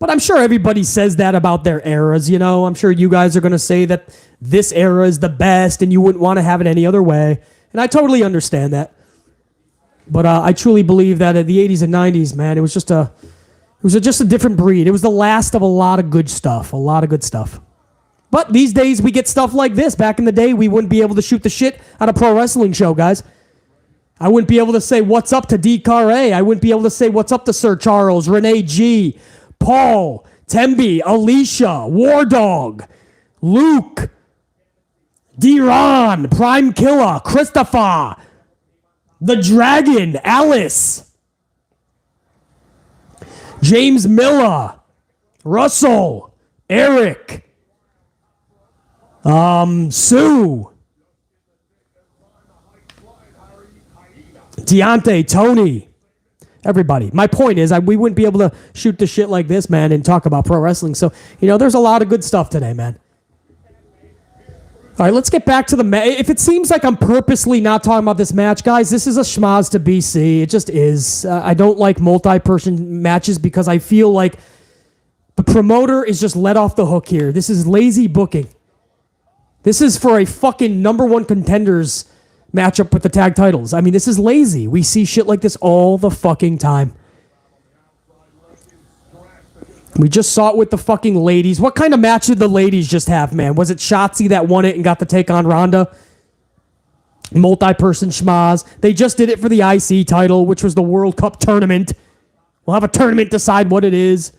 But I'm sure everybody says that about their eras, you know. I'm sure you guys are going to say that this era is the best and you wouldn't want to have it any other way. And I totally understand that. But I truly believe that in the 80s and 90s, man, it was just a different breed. It was the last of a lot of good stuff, But these days, we get stuff like this. Back in the day, we wouldn't be able to shoot the shit on a pro wrestling show, guys. I wouldn't be able to say what's up to D-Carre. I wouldn't be able to say what's up to Sir Charles, Renee G., Paul, Tembi, Alicia, War Dog, Luke, D-Ron, Prime Killer, Christopher, The Dragon, Alice, James Miller, Russell, Eric, Sue, Deontay, Tony, everybody. My point is, we wouldn't be able to shoot the shit like this, man, and talk about pro wrestling. So, there's a lot of good stuff today, man. All right, let's get back to the match. If it seems like I'm purposely not talking about this match, guys, this is a schmaz to BC. It just is. I don't like multi-person matches because I feel like the promoter is just let off the hook here. This is lazy booking. This is for a fucking number one contenders matchup with the tag titles. I mean, this is lazy. We see shit like this all the fucking time. We just saw it with the fucking ladies. What kind of match did the ladies just have, man? Was it Shotzi that won it and got to take on Ronda? Multi-person schmaz. They just did it for the IC title, which was the World Cup tournament. We'll have a tournament decide what it is.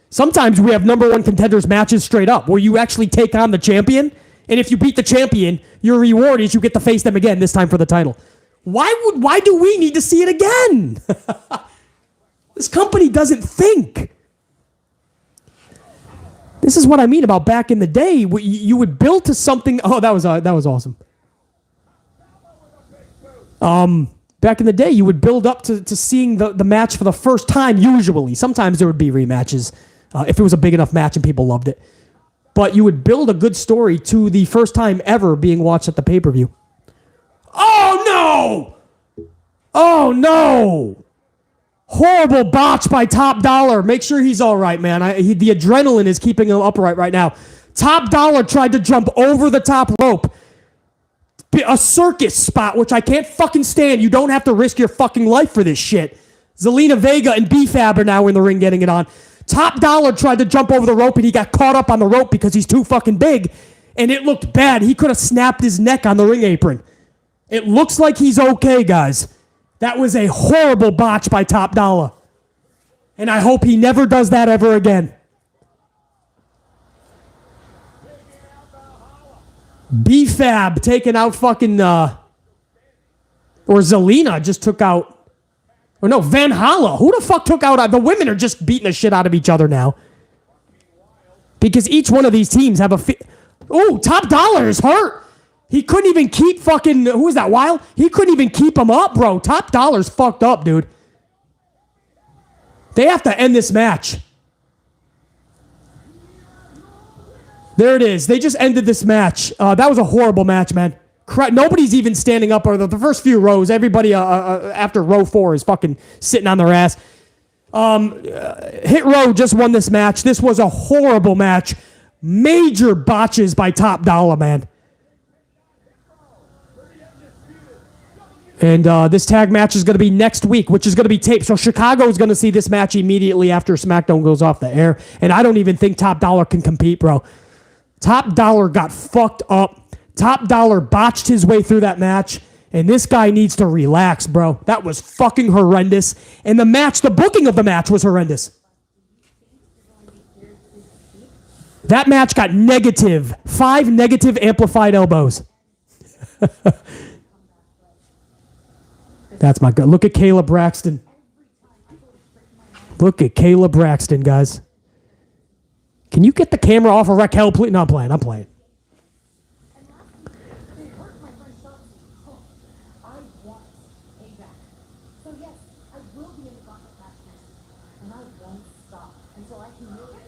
Sometimes we have number one contenders matches straight up, where you actually take on the champion, and if you beat the champion, your reward is you get to face them again, this time for the title. Why do we need to see it again? This company doesn't think. This is what I mean about back in the day. You would build to something. Oh, that was awesome. Back in the day, you would build up to seeing the match for the first time, usually. Sometimes there would be rematches if it was a big enough match and people loved it. But you would build a good story to the first time ever being watched at the pay-per-view. Oh, no! Oh, no! Horrible botch by Top Dollar. Make sure he's all right, man. The adrenaline is keeping him upright right now. Top Dollar tried to jump over the top rope. A circus spot, which I can't fucking stand. You don't have to risk your fucking life for this shit. Zelina Vega and B-Fab are now in the ring getting it on. Top Dollar tried to jump over the rope and he got caught up on the rope because he's too fucking big. And it looked bad. He could have snapped his neck on the ring apron. It looks like he's okay, guys. That was a horrible botch by Top Dollar. And I hope he never does that ever again. B-Fab taking out fucking, or Zelina just took out, or no, Van Holla. Who the fuck took out, the women are just beating the shit out of each other now. Because each one of these teams have a, oh, Top Dollar is hurt. He couldn't even keep fucking, who is that, Wild? He couldn't even keep him up, bro. Top Dollar's fucked up, dude. They have to end this match. There it is. They just ended this match. That was a horrible match, man. Nobody's even standing up. Or the first few rows, everybody after row 4 is fucking sitting on their ass. Hit Row just won this match. This was a horrible match. Major botches by Top Dollar, man. And this tag match is going to be next week, which is going to be taped. So Chicago is going to see this match immediately after SmackDown goes off the air. And I don't even think Top Dollar can compete, bro. Top Dollar got fucked up. Top Dollar botched his way through that match. And this guy needs to relax, bro. That was fucking horrendous. And the match, the booking of the match was horrendous. That match got negative. 5 negative amplified elbows. That's my good. Look at Kayla Braxton. Look at Kayla Braxton, guys. Can you get the camera off of Raquel, please? No, I'm playing.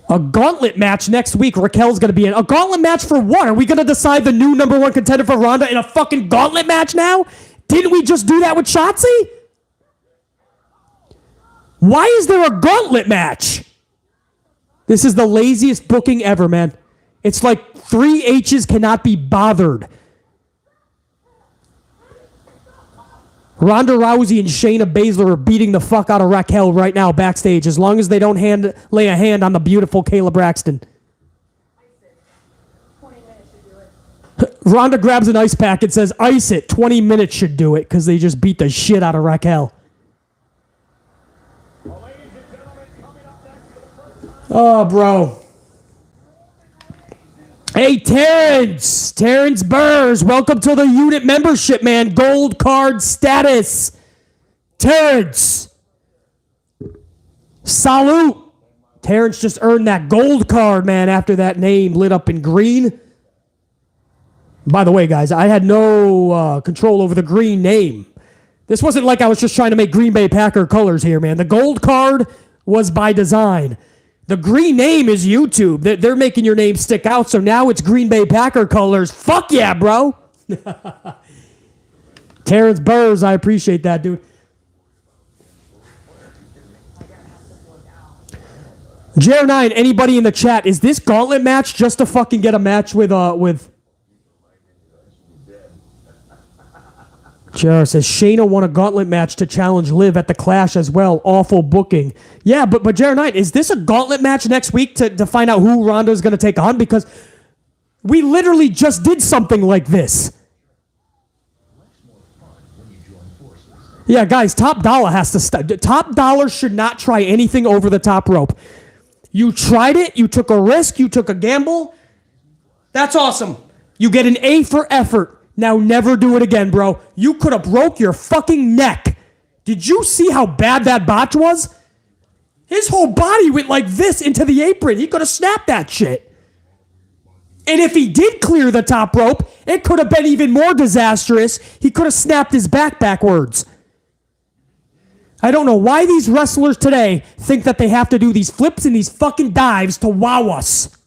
A gauntlet match next week. Raquel's going to be in. A gauntlet match for what? Are we going to decide the new number 1 contender for Ronda in a fucking gauntlet match now? Didn't we just do that with Shotzi? Why is there a gauntlet match? This is the laziest booking ever, man. It's like 3 H's cannot be bothered. Ronda Rousey and Shayna Baszler are beating the fuck out of Raquel right now backstage, as long as they don't lay a hand on the beautiful Kayla Braxton. Ronda grabs an ice pack and says, ice it. 20 minutes should do it, because they just beat the shit out of Raquel. Oh, bro. Hey, Terrence Burrs, welcome to the unit membership, man. Gold card status. Terrence. Salute. Terrence just earned that gold card, man, after that name lit up in green. By the way, guys, I had no control over the green name. This wasn't like I was just trying to make Green Bay Packer colors here, man. The gold card was by design. The green name is YouTube. They're making your name stick out, so now it's Green Bay Packer colors. Fuck yeah, bro. Terrence Burrs, I appreciate that, dude. JR9, anybody in the chat, is this gauntlet match just to fucking get a match with JR says Shayna won a gauntlet match to challenge Liv at the Clash as well. Awful booking. Yeah, but JR9, is this a gauntlet match next week to find out who Ronda's going to take on? Because we literally just did something like this. Yeah, guys, Top Dollar has to stop. Top Dollar should not try anything over the top rope. You tried it. You took a risk. You took a gamble. That's awesome. You get an A for effort. Now never do it again, bro. You could have broke your fucking neck. Did you see how bad that botch was? His whole body went like this into the apron. He could have snapped that shit. And if he did clear the top rope, it could have been even more disastrous. He could have snapped his back backwards. I don't know why these wrestlers today think that they have to do these flips and these fucking dives to wow us.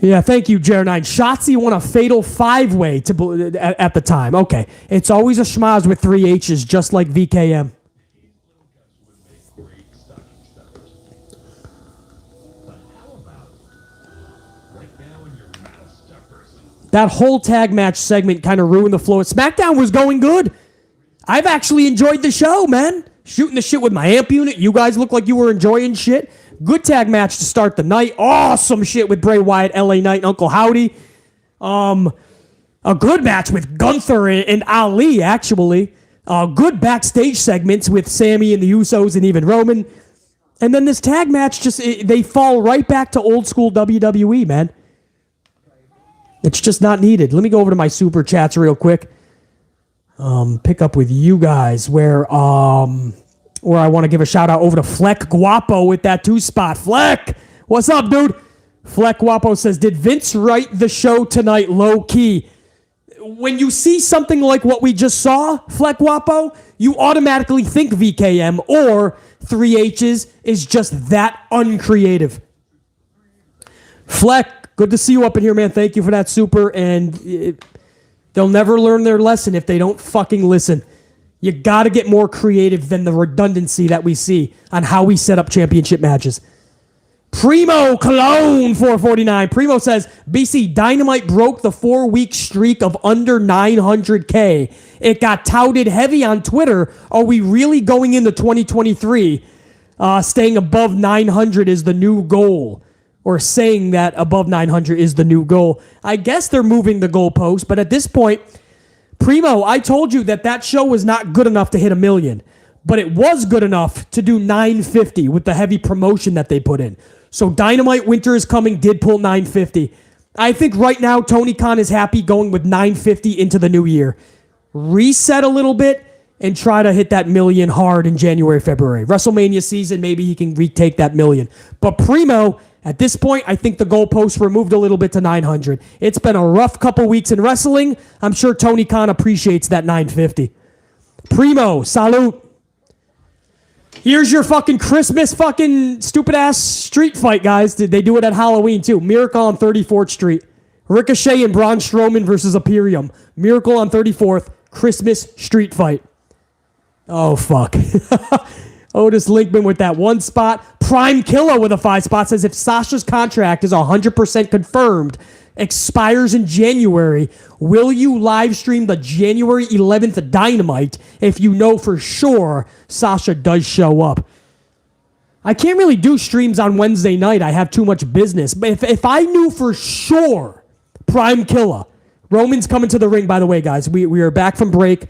Yeah, thank you, Jer9. Shotzi won a fatal 5-way at the time. Okay. It's always a schmaz with 3 H's, just like VKM. That whole tag match segment kind of ruined the flow. SmackDown was going good. I've actually enjoyed the show, man. Shooting the shit with my amp unit. You guys look like you were enjoying shit. Good tag match to start the night. Awesome shit with Bray Wyatt, LA Knight, and Uncle Howdy. A good match with Gunther and Ali, actually. Good backstage segments with Sammy and the Usos and even Roman. And then this tag match, they fall right back to old school WWE, man. It's just not needed. Let me go over to my super chats real quick. Pick up with you guys where I want to give a shout out over to Fleck Guapo with that 2-spot. Fleck, what's up, dude? Fleck Guapo says, did Vince write the show tonight low key? When you see something like what we just saw, Fleck Guapo, you automatically think VKM or 3H's is just that uncreative. Fleck, good to see you up in here, man. Thank you for that super. And they'll never learn their lesson if they don't fucking listen. You got to get more creative than the redundancy that we see on how we set up championship matches. Primo Cologne 449. Primo says, BC, Dynamite broke the 4-week streak of under 900K. It got touted heavy on Twitter. Are we really going into 2023 staying above 900 is the new goal? Or saying that above 900 is the new goal? I guess they're moving the goalpost, but at this point, Primo, I told you that show was not good enough to hit 1 million, but it was good enough to do 950 with the heavy promotion that they put in. So Dynamite Winter is Coming did pull 950. I think right now Tony Khan is happy going with 950 into the new year. Reset a little bit and try to hit that 1 million hard in January, February. WrestleMania season, maybe he can retake that 1 million. But Primo, at this point, I think the goalpost removed a little bit to 900. It's been a rough couple weeks in wrestling. I'm sure Tony Khan appreciates that 950. Primo, salute. Here's your fucking Christmas fucking stupid-ass street fight, guys. They do it at Halloween, too. Miracle on 34th Street. Ricochet and Braun Strowman versus Imperium. Miracle on 34th. Christmas street fight. Oh, fuck. Otis Linkman with that 1 spot. Prime Killer with a 5 spot says, if Sasha's contract is 100% confirmed, expires in January, will you live stream the January 11th Dynamite if you know for sure Sasha does show up? I can't really do streams on Wednesday night. I have too much business. But if I knew for sure, Prime Killer, Roman's coming to the ring, by the way, guys. We are back from break.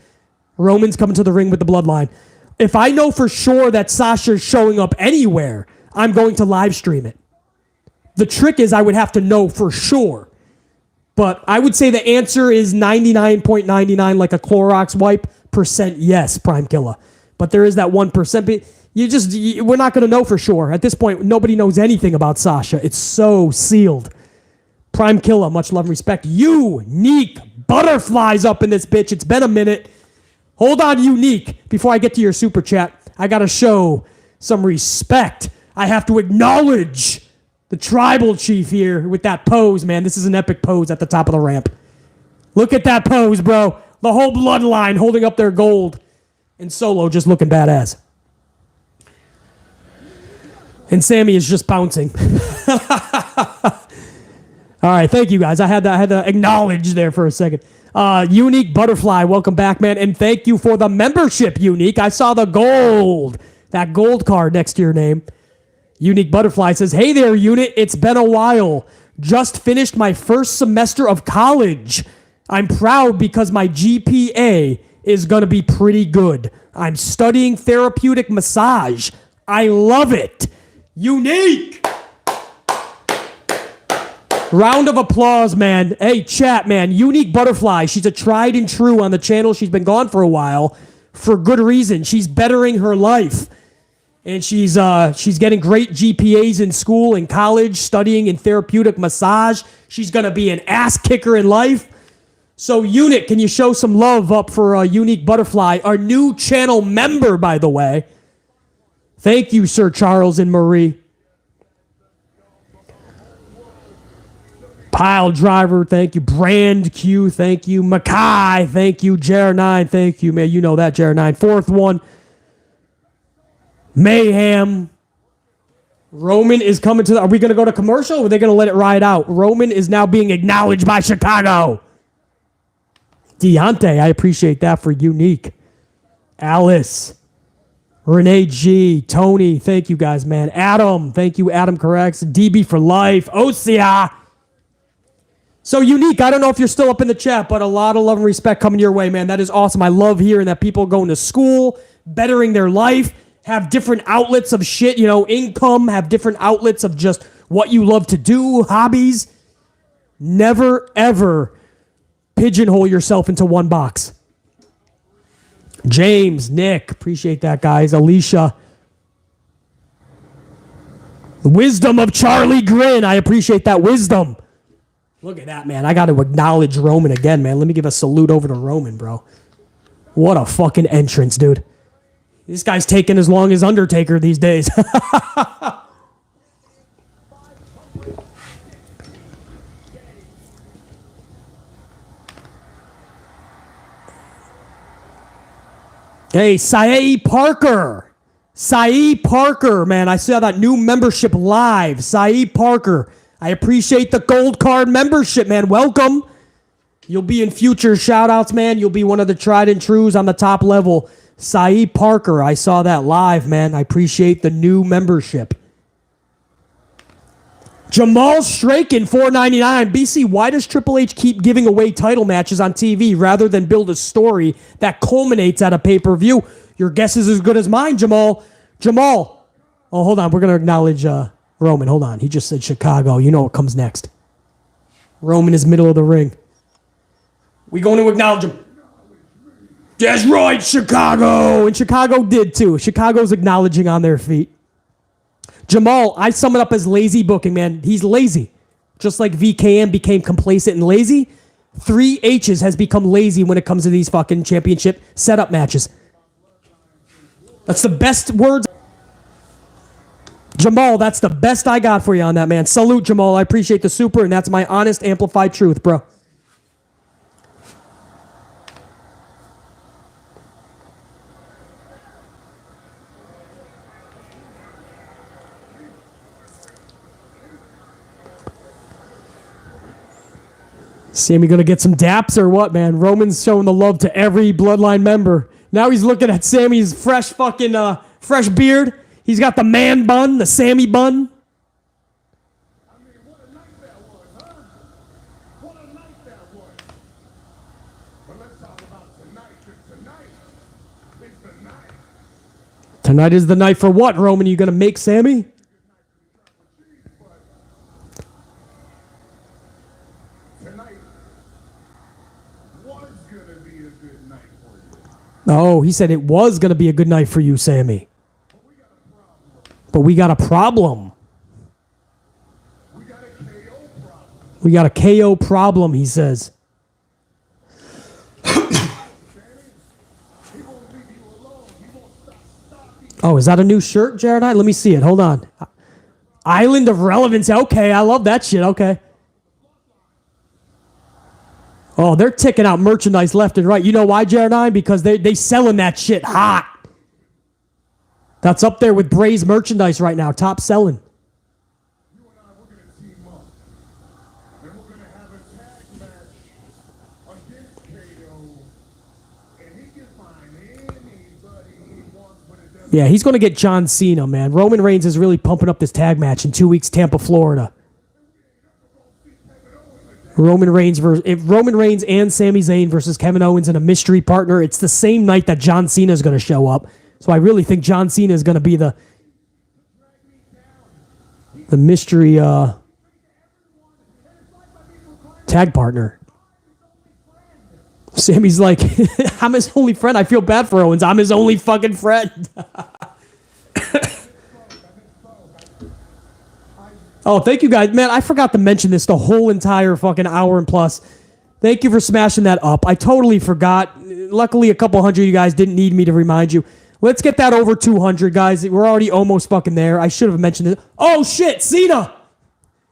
Roman's coming to the ring with the Bloodline. If I know for sure that Sasha's showing up anywhere, I'm going to live stream it. The trick is I would have to know for sure. But I would say the answer is 99.99, like a Clorox wipe, % yes, Prime Killer. But there is that 1%. We're not going to know for sure. At this point, nobody knows anything about Sasha. It's so sealed. Prime Killer, much love and respect. Unique butterflies up in this bitch. It's been a minute. Hold on, Unique. Before I get to your super chat, I got to show some respect. I have to acknowledge the tribal chief here with that pose, man. This is an epic pose at the top of the ramp. Look at that pose, bro. The whole bloodline holding up their gold. And Solo just looking badass. And Sammy is just bouncing. All right, thank you, guys. I had to acknowledge there for a second. Unique Butterfly, welcome back, man. And thank you for the membership, Unique. I saw the gold. That gold card next to your name. Unique Butterfly says, hey there, unit. It's been a while. Just finished my first semester of college. I'm proud because my GPA is going to be pretty good. I'm studying therapeutic massage. I love it. Unique. Round of applause, man. Hey, chat, man. Unique Butterfly. She's a tried and true on the channel. She's been gone for a while for good reason. She's bettering her life. And she's getting great GPAs in school and college, studying in therapeutic massage. She's going to be an ass kicker in life. So, Unit, can you show some love up for Unique Butterfly, our new channel member, by the way. Thank you, Sir Charles and Marie. Pile Driver, thank you. Brand Q, thank you. Mackay, thank you. JR9, thank you, man. You know that, JR9. Fourth one. Mayhem. Roman is coming to the... Are we going to go to commercial or are they going to let it ride out? Roman is now being acknowledged by Chicago. Deontay, I appreciate that for Unique. Alice. Renee G. Tony, thank you guys, man. Adam, thank you, Adam Corrects. DB for life. Osia. So Unique, I don't know if you're still up in the chat, but a lot of love and respect coming your way, man. That is awesome. I love hearing that people are going to school, bettering their life, have different outlets of shit, income, have different outlets of just what you love to do, hobbies. Never, ever pigeonhole yourself into one box. James, Nick, appreciate that, guys. Alicia. The wisdom of Charlie Grin. I appreciate that wisdom. Look at that, man. I got to acknowledge Roman again, man. Let me give a salute over to Roman, bro. What a fucking entrance, dude. This guy's taking as long as Undertaker these days. Hey, Sae Parker. Sae Parker, man. I saw that new membership live. Sae Parker. I appreciate the gold card membership, man. Welcome. You'll be in future shout-outs, man. You'll be one of the tried and trues on the top level. Sae Parker. I saw that live, man. I appreciate the new membership. Jamal Straken, $4.99. BC, why does Triple H keep giving away title matches on TV rather than build a story that culminates at a pay-per-view? Your guess is as good as mine, Jamal. Jamal. Oh, hold on. We're going to acknowledge Roman. Hold on. He just said Chicago. You know what comes next. Roman is middle of the ring. We going to acknowledge him. That's right, Chicago. And Chicago did too. Chicago's acknowledging on their feet. Jamal, I sum it up as lazy booking, man. He's lazy. Just like VKM became complacent and lazy, 3H's has become lazy when it comes to these fucking championship setup matches. That's the best words. Jamal, that's the best I got for you on that, man. Salute, Jamal. I appreciate the super, and that's my honest, amplified truth, bro. Sammy gonna get some daps or what, man? Roman's showing the love to every Bloodline member. Now he's looking at Sammy's fresh fucking, fresh beard. He's got the man bun, the Sammy bun. I mean, what a night that was, huh? What a night that was. But let's talk about tonight, 'cause tonight is the night. Tonight is the night for what, Roman? You gonna make Sammy? Tonight was gonna be a good night for you. Oh, he said it was gonna be a good night for you, Sammy. But we got a problem. We got a KO problem. We got a KO problem, he says. He won't leave you alone. He won't stop you. Oh, is that a new shirt, Jared? Let me see it. Hold on. Island of Relevance. Okay, I love that shit. Okay. Oh, they're ticking out merchandise left and right. You know why, Jared? Because they selling that shit hot. That's up there with Bray's merchandise right now. Top selling. You and I, we're going to team up. And we're going to have a tag match against KO. And he can find anybody he wants, but it doesn't. Yeah, he's going to get John Cena, man. Roman Reigns is really pumping up this tag match in 2 weeks, Tampa, Florida. Roman Reigns and Sami Zayn versus Kevin Owens and a mystery partner. It's the same night that John Cena is going to show up. So I really think John Cena is going to be the mystery tag partner. Sammy's like, I'm his only friend. I feel bad for Owens. I'm his only fucking friend. Oh, thank you guys. Man, I forgot to mention this the whole entire fucking hour and plus. Thank you for smashing that up. I totally forgot. Luckily, a couple hundred of you guys didn't need me to remind you. Let's get that over 200, guys. We're already almost fucking there. I should have mentioned it. Oh, shit, Cena.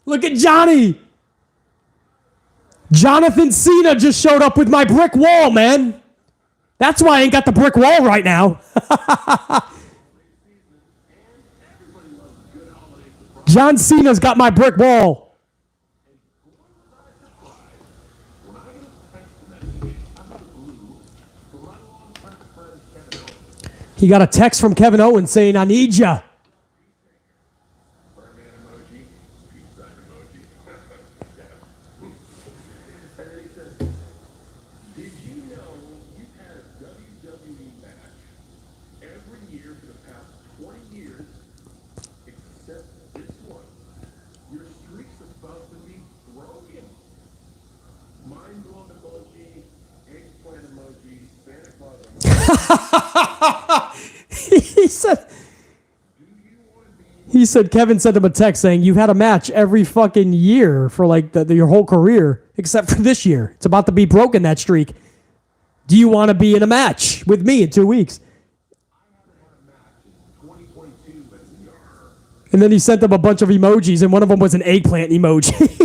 Look at Johnny. Jonathan Cena just showed up with my brick wall, man. That's why I ain't got the brick wall right now. John Cena's got my brick wall. He got a text from Kevin Owens saying, I need ya. He said Kevin sent him a text saying, you've had a match every fucking year for like your whole career, except for this year. It's about to be broken, that streak. Do you want to be in a match with me in 2 weeks? And then he sent them a bunch of emojis, and one of them was an eggplant emoji.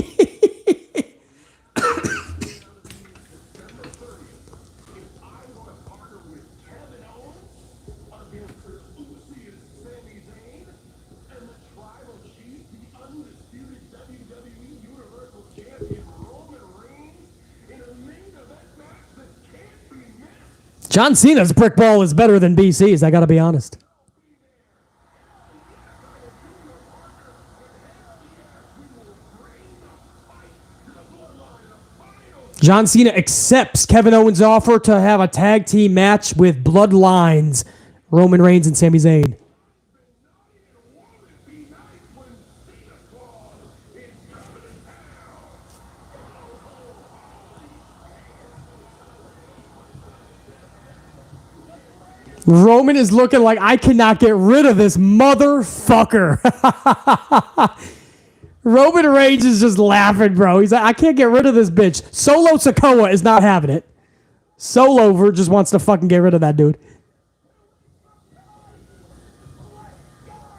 John Cena's brick ball is better than BC's, I gotta be honest. John Cena accepts Kevin Owens' offer to have a tag team match with Bloodlines, Roman Reigns and Sami Zayn. Roman is looking like, I cannot get rid of this motherfucker. Roman Reigns is just laughing, bro. He's like, I can't get rid of this bitch. Solo Sikoa is not having it. Solo just wants to fucking get rid of that dude.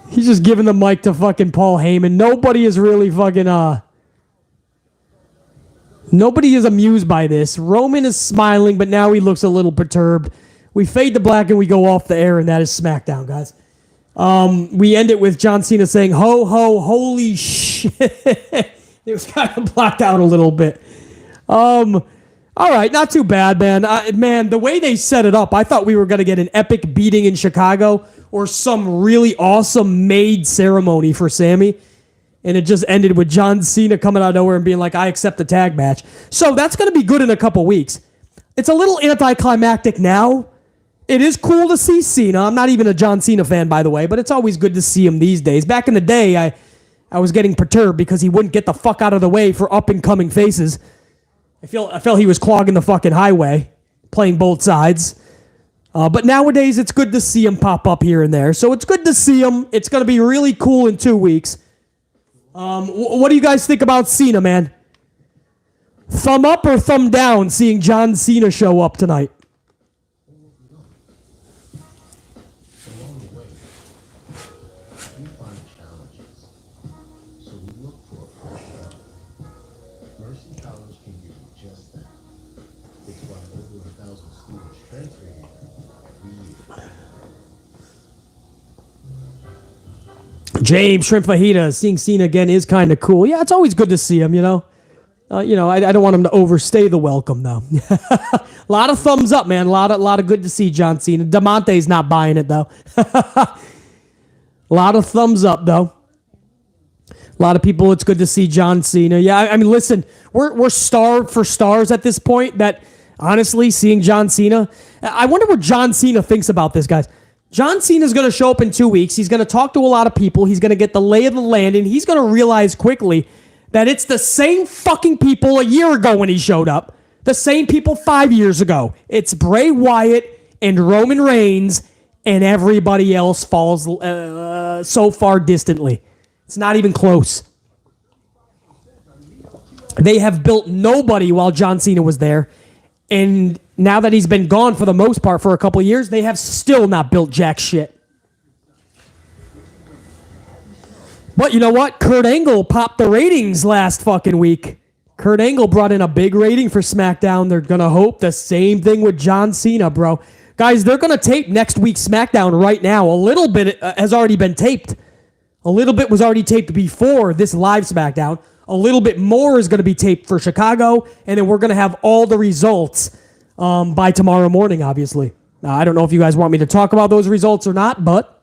He's just giving the mic to fucking Paul Heyman. Nobody is really fucking, nobody is amused by this. Roman is smiling, but now he looks a little perturbed. We fade to black and we go off the air, and that is SmackDown, guys. We end it with John Cena saying, ho, ho, holy shit. It was kind of blocked out a little bit. All right, not too bad, man. Man, the way they set it up, I thought we were going to get an epic beating in Chicago or some really awesome maid ceremony for Sammy. And it just ended with John Cena coming out of nowhere and being like, I accept the tag match. So that's going to be good in a couple weeks. It's a little anticlimactic now. It is cool to see Cena. I'm not even a John Cena fan, by the way, but it's always good to see him these days. Back in the day, I was getting perturbed because he wouldn't get the fuck out of the way for up-and-coming faces. I felt he was clogging the fucking highway, playing both sides. But nowadays, it's good to see him pop up here and there. So it's good to see him. It's going to be really cool in 2 weeks. What do you guys think about Cena, man? Thumb up or thumb down seeing John Cena show up tonight? James Shrimp Fajita, seeing Cena again is kind of cool. Yeah, it's always good to see him, you know. I don't want him to overstay the welcome, though. A lot of thumbs up, man. A lot of good to see John Cena. DeMonte's not buying it, though. A lot of thumbs up, though. A lot of people, it's good to see John Cena. Yeah, I mean, listen, we're starved for stars at this point. That, honestly, seeing John Cena, I wonder what John Cena thinks about this, guys. John Cena's going to show up in 2 weeks. He's going to talk to a lot of people. He's going to get the lay of the land, and he's going to realize quickly that it's the same fucking people a year ago when he showed up. The same people 5 years ago. It's Bray Wyatt and Roman Reigns, and everybody else falls so far distantly. It's not even close. They have built nobody while John Cena was there, and now that he's been gone for the most part for a couple of years, they have still not built jack shit. But you know what? Kurt Angle popped the ratings last fucking week. Kurt Angle brought in a big rating for SmackDown. They're going to hope the same thing with John Cena, bro. Guys, they're going to tape next week's SmackDown right now. A little bit has already been taped. A little bit was already taped before this live SmackDown. A little bit more is going to be taped for Chicago. And then we're going to have all the results by tomorrow morning, obviously. Now, I don't know if you guys want me to talk about those results or not, but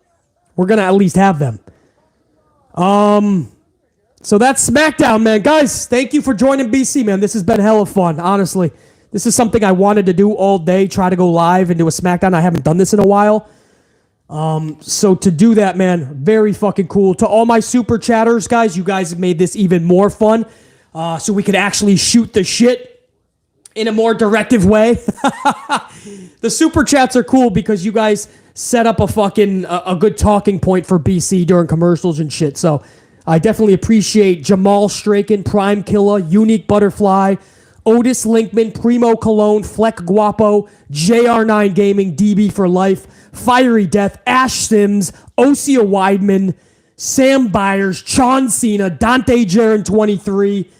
we're going to at least have them. So that's SmackDown, man. Guys, thank you for joining BC, man. This has been hella fun, honestly. This is something I wanted to do all day, try to go live and do a SmackDown. I haven't done this in a while. So to do that, man, very fucking cool. To all my super chatters, guys, you guys have made this even more fun. So we could actually shoot the shit in a more directive way. The super chats are cool because you guys set up a fucking a good talking point for BC during commercials and shit. So I definitely appreciate Jamal Straken, Prime Killer, Unique Butterfly, Otis Linkman, Primo Cologne, Fleck Guapo, JR9 Gaming, DB for Life, Fiery Death, Ash Sims, Osia Weidman, Sam Byers, Chon Cena, Dante Jaron 23.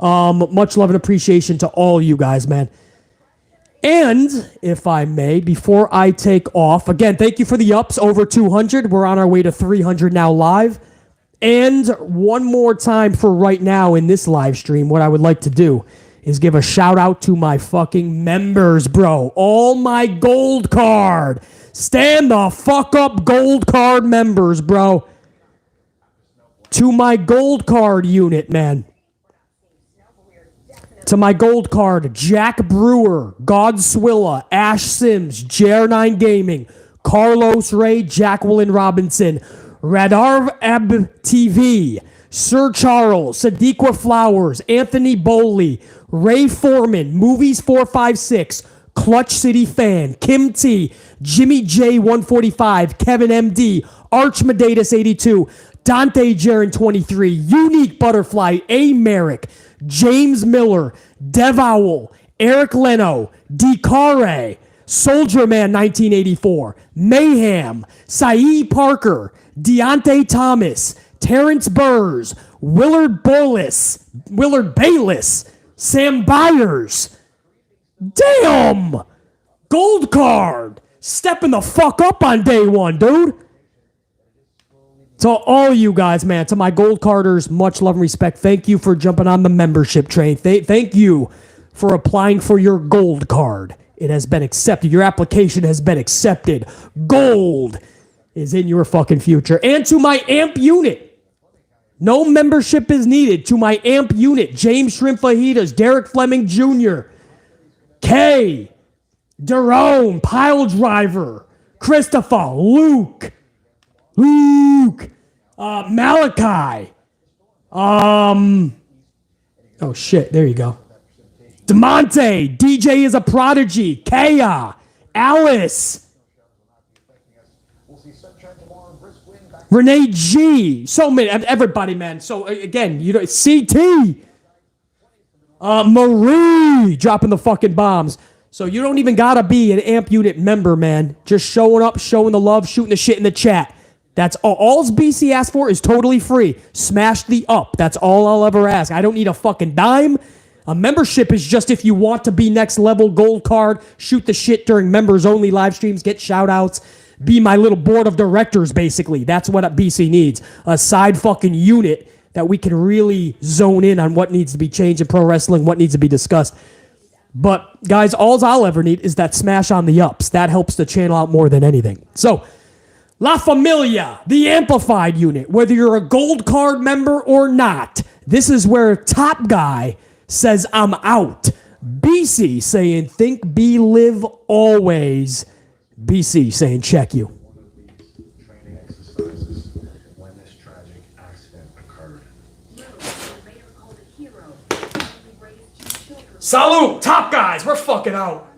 Much love and appreciation to all you guys, man. And if I may, before I take off, again, thank you for the ups, over 200. We're on our way to 300 now live. And one more time for right now in this live stream, what I would like to do is give a shout out to my fucking members, bro. All my gold card. Stand the fuck up, gold card members, bro. To my gold card unit, man. To my gold card, Jack Brewer, Godswilla, Ash Sims, JR9 Gaming, Carlos Ray, Jacqueline Robinson, Radarv Ab TV, Sir Charles, Sadiqa Flowers, Anthony Bowley, Ray Foreman, Movies 456, Clutch City Fan, Kim T, Jimmy J 145, Kevin MD, Archmedeus 82, Dante Jaron 23, Unique Butterfly, A. Merrick, James Miller, Dev Owl, Eric Leno, DeCare, Soldier Man 1984, Mayhem, Saeed Parker, Deontay Thomas, Terrence Burrs, Willard Bayless, Sam Byers. Damn! Gold card! Stepping the fuck up on day one, dude. To all you guys, man, to my gold carders, much love and respect. Thank you for jumping on the membership train. Thank you for applying for your gold card. It has been accepted. Your application has been accepted. Gold is in your fucking future. And to my AMP unit. No membership is needed. To my AMP unit. James Shrimp Fajitas, Derek Fleming Jr., Kay, Jerome, Pile Driver, Christopher, Luke, Malachi, oh shit, there you go. DeMonte, DJ is a prodigy, Kaya, Alice, Renee G, so many, everybody, man. So again, you know, CT, Marie, dropping the fucking bombs. So you don't even gotta be an AMP unit member, man. Just showing up, showing the love, shooting the shit in the chat. That's all BC asks for is totally free. Smash the up. That's all I'll ever ask. I don't need a fucking dime. A membership is just if you want to be next level gold card, shoot the shit during members only live streams, get shout outs, be my little board of directors, basically. That's what BC needs. A side fucking unit that we can really zone in on what needs to be changed in pro wrestling, what needs to be discussed. But guys, all I'll ever need is that smash on the ups. That helps the channel out more than anything. So, La Familia, the Amplified unit, whether you're a gold card member or not, this is where Top Guy says, I'm out. BC saying, think, be, live, always. BC saying, check you. Training exercises when this tragic accident occurred. Salute, Top Guys, we're fucking out.